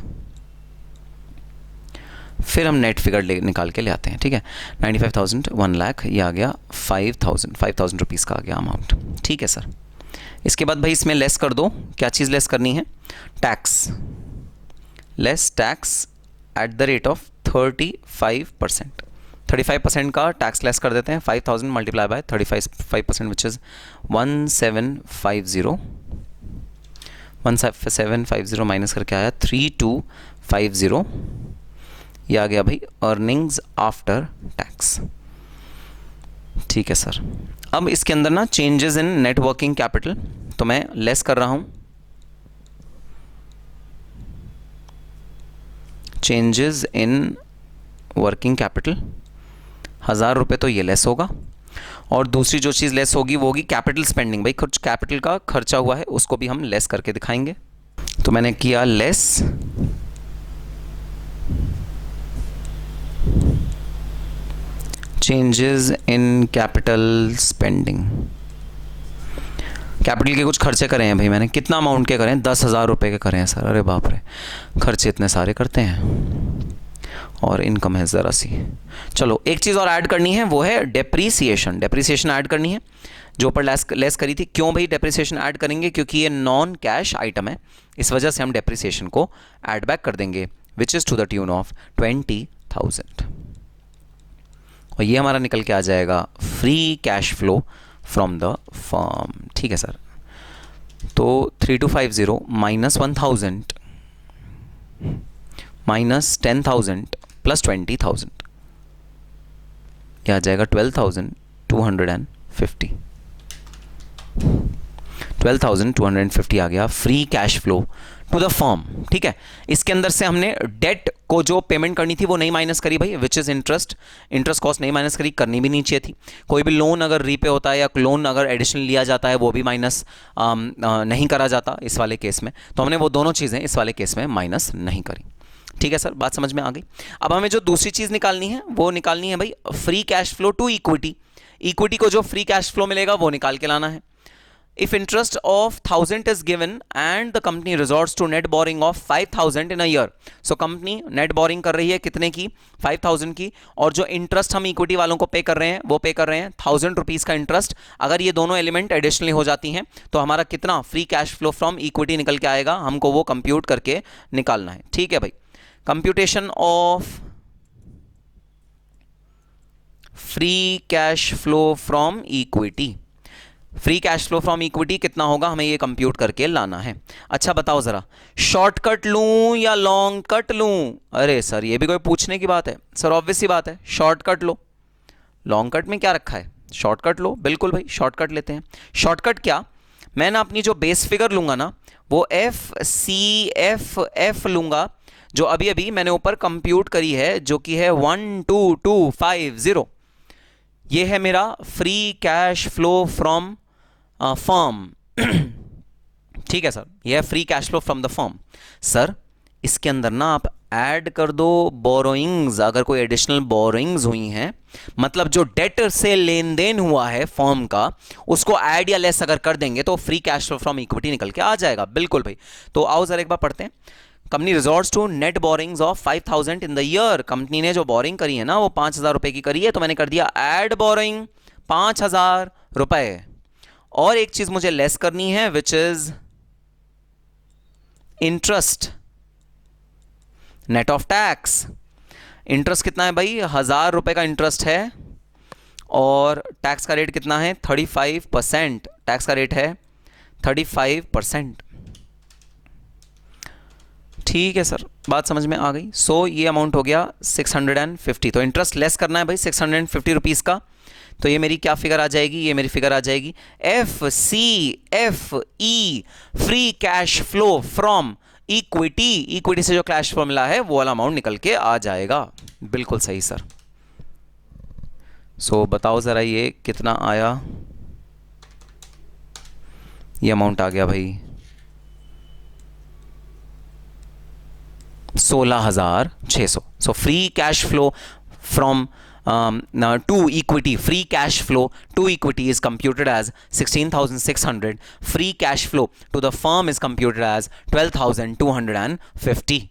फिर हम नेट फिगर निकाल के ले आते हैं। ठीक है। 95,000 1 लाख, ये आ गया 5,000 रुपीज़ का आ गया अमाउंट। ठीक है सर। इसके बाद भाई इसमें लेस कर दो। क्या चीज़ लेस करनी है? Tax. Less tax at the rate of 35%। 35% का टैक्स लेस कर देते हैं। 5,000 multiply by 35% which is 1750। 1750 minus करके आया 3250। ये आ गया भाई अर्निंग्स आफ्टर टैक्स। ठीक है सर। अब इसके अंदर ना changes in net working capital, तो मैं लेस कर रहा हूँ चेंजेस इन वर्किंग कैपिटल, 1000 रुपये तो ये लेस होगा, और दूसरी जो चीज़ लेस होगी वो होगी कैपिटल स्पेंडिंग। भाई कुछ कैपिटल का खर्चा हुआ है उसको भी हम लेस करके दिखाएंगे। तो मैंने किया less changes in capital spending. Capital के कुछ खर्चे करे हैं भाई मैंने, कितना अमाउंट के करें, 10,000 रुपये के करें हैं सर। अरे बाप रे, खर्चे इतने सारे करते हैं, और इनकम है ज़रा सी। चलो एक चीज़ और ऐड करनी है, वो है डेप्रीसिएशन। डेप्रीसिएशन ऐड करनी है जो ऊपर लेस करी थी। क्यों भाई डेप्रीसिएशन ऐड करेंगे, क्योंकि ये नॉन कैश आइटम है, इस वजह से हम डेप्रीसिएशन को ऐड बैक कर देंगे, which is to the tune of 20,000, और ये हमारा निकल के आ जाएगा free cash flow from the firm. ठीक है सर, तो 3250 माइनस 1000 माइनस 10,000 प्लस 20,000, यह आ जाएगा 12,250। 12,250 आ गया free cash flow to the firm. ठीक है, इसके अंदर से हमने डेट को जो पेमेंट करनी थी वो नहीं माइनस करी भाई, विच इज़ इंटरेस्ट कॉस्ट नहीं माइनस करी, करनी भी नहीं चाहिए थी। कोई भी लोन अगर रीपे होता है या लोन अगर एडिशनल लिया जाता है वो भी माइनस नहीं करा जाता इस वाले केस में, तो हमने वो दोनों चीज़ें इस वाले केस में माइनस नहीं करी। ठीक है सर, बात समझ में आ गई। अब हमें जो दूसरी चीज़ निकालनी है वो निकालनी है भाई free cash flow to equity. Equity को जो फ्री कैश फ्लो मिलेगा वो निकाल के लाना है। If interest of 1,000 is given and the company resorts to net borrowing of 5,000 in a year, so company net borrowing कर रही है कितने की, 5,000 की, और जो इंटरेस्ट हम इक्विटी वालों को पे कर रहे हैं वो पे कर रहे हैं 1,000 रुपीज़ का इंटरेस्ट। अगर ये दोनों एलिमेंट एडिशनली हो जाती हैं तो हमारा कितना free cash flow from equity निकल के आएगा, हमको वो कंप्यूट करके निकालना है। ठीक है भाई, computation of free cash flow from equity. Free cash flow from equity कितना होगा, हमें ये कंप्यूट करके लाना है। अच्छा बताओ ज़रा, शॉर्टकट लूँ या लॉन्ग कट लूँ? अरे सर ये भी कोई पूछने की बात है सर, ऑब्वियस सी बात है, शॉर्टकट लो। लॉन्ग कट में क्या रखा है, शॉर्टकट लो। बिल्कुल भाई शॉर्टकट लेते हैं। शॉर्टकट क्या, मैं ना अपनी जो बेस फिगर लूँगा ना वो FCFF लूँगा, जो अभी अभी मैंने ऊपर कंप्यूट करी है, जो कि है 12250। ये है मेरा free cash flow from firm. ठीक है सर, ये है free cash flow from the firm. Sir इसके अंदर ना आप ऐड कर दो बोरोइंग्स, अगर कोई एडिशनल बोरोइंग्स हुई हैं, मतलब जो डेट से लेन देन हुआ है फर्म का, उसको ऐड या लेस अगर कर देंगे तो free cash flow from equity निकल के आ जाएगा। बिल्कुल भाई, तो आओ जरा एक बार पढ़ते हैं। Company resorts to net borrowings of 5,000 in the year. Company ने जो बोरिंग करी है ना वो 5,000 रुपए की करी है, तो मैंने कर दिया ऐड बोरिंग 5,000 रुपए, और एक चीज मुझे लेस करनी है which is interest net of tax. Interest कितना है भाई, 1,000 रुपए का इंटरेस्ट है, और टैक्स का रेट कितना है, 35%। टैक्स का रेट है 35%। ठीक है सर, बात समझ में आ गई। सो ये अमाउंट हो गया 650। तो इंटरेस्ट लेस करना है भाई 650 रुपीज़ का, तो ये मेरी क्या फिगर आ जाएगी, ये मेरी फिगर आ जाएगी FCFE, free cash flow from equity. Equity से जो कैश फ्लो मिला है वो वाला अमाउंट निकल के आ जाएगा। बिल्कुल सही सर। सो बताओ ज़रा ये कितना आया, ये अमाउंट आ गया भाई 16,600। So free cash flow from to equity, free cash flow to equity is computed as 16,600. Free cash flow to the firm is computed as 12,250.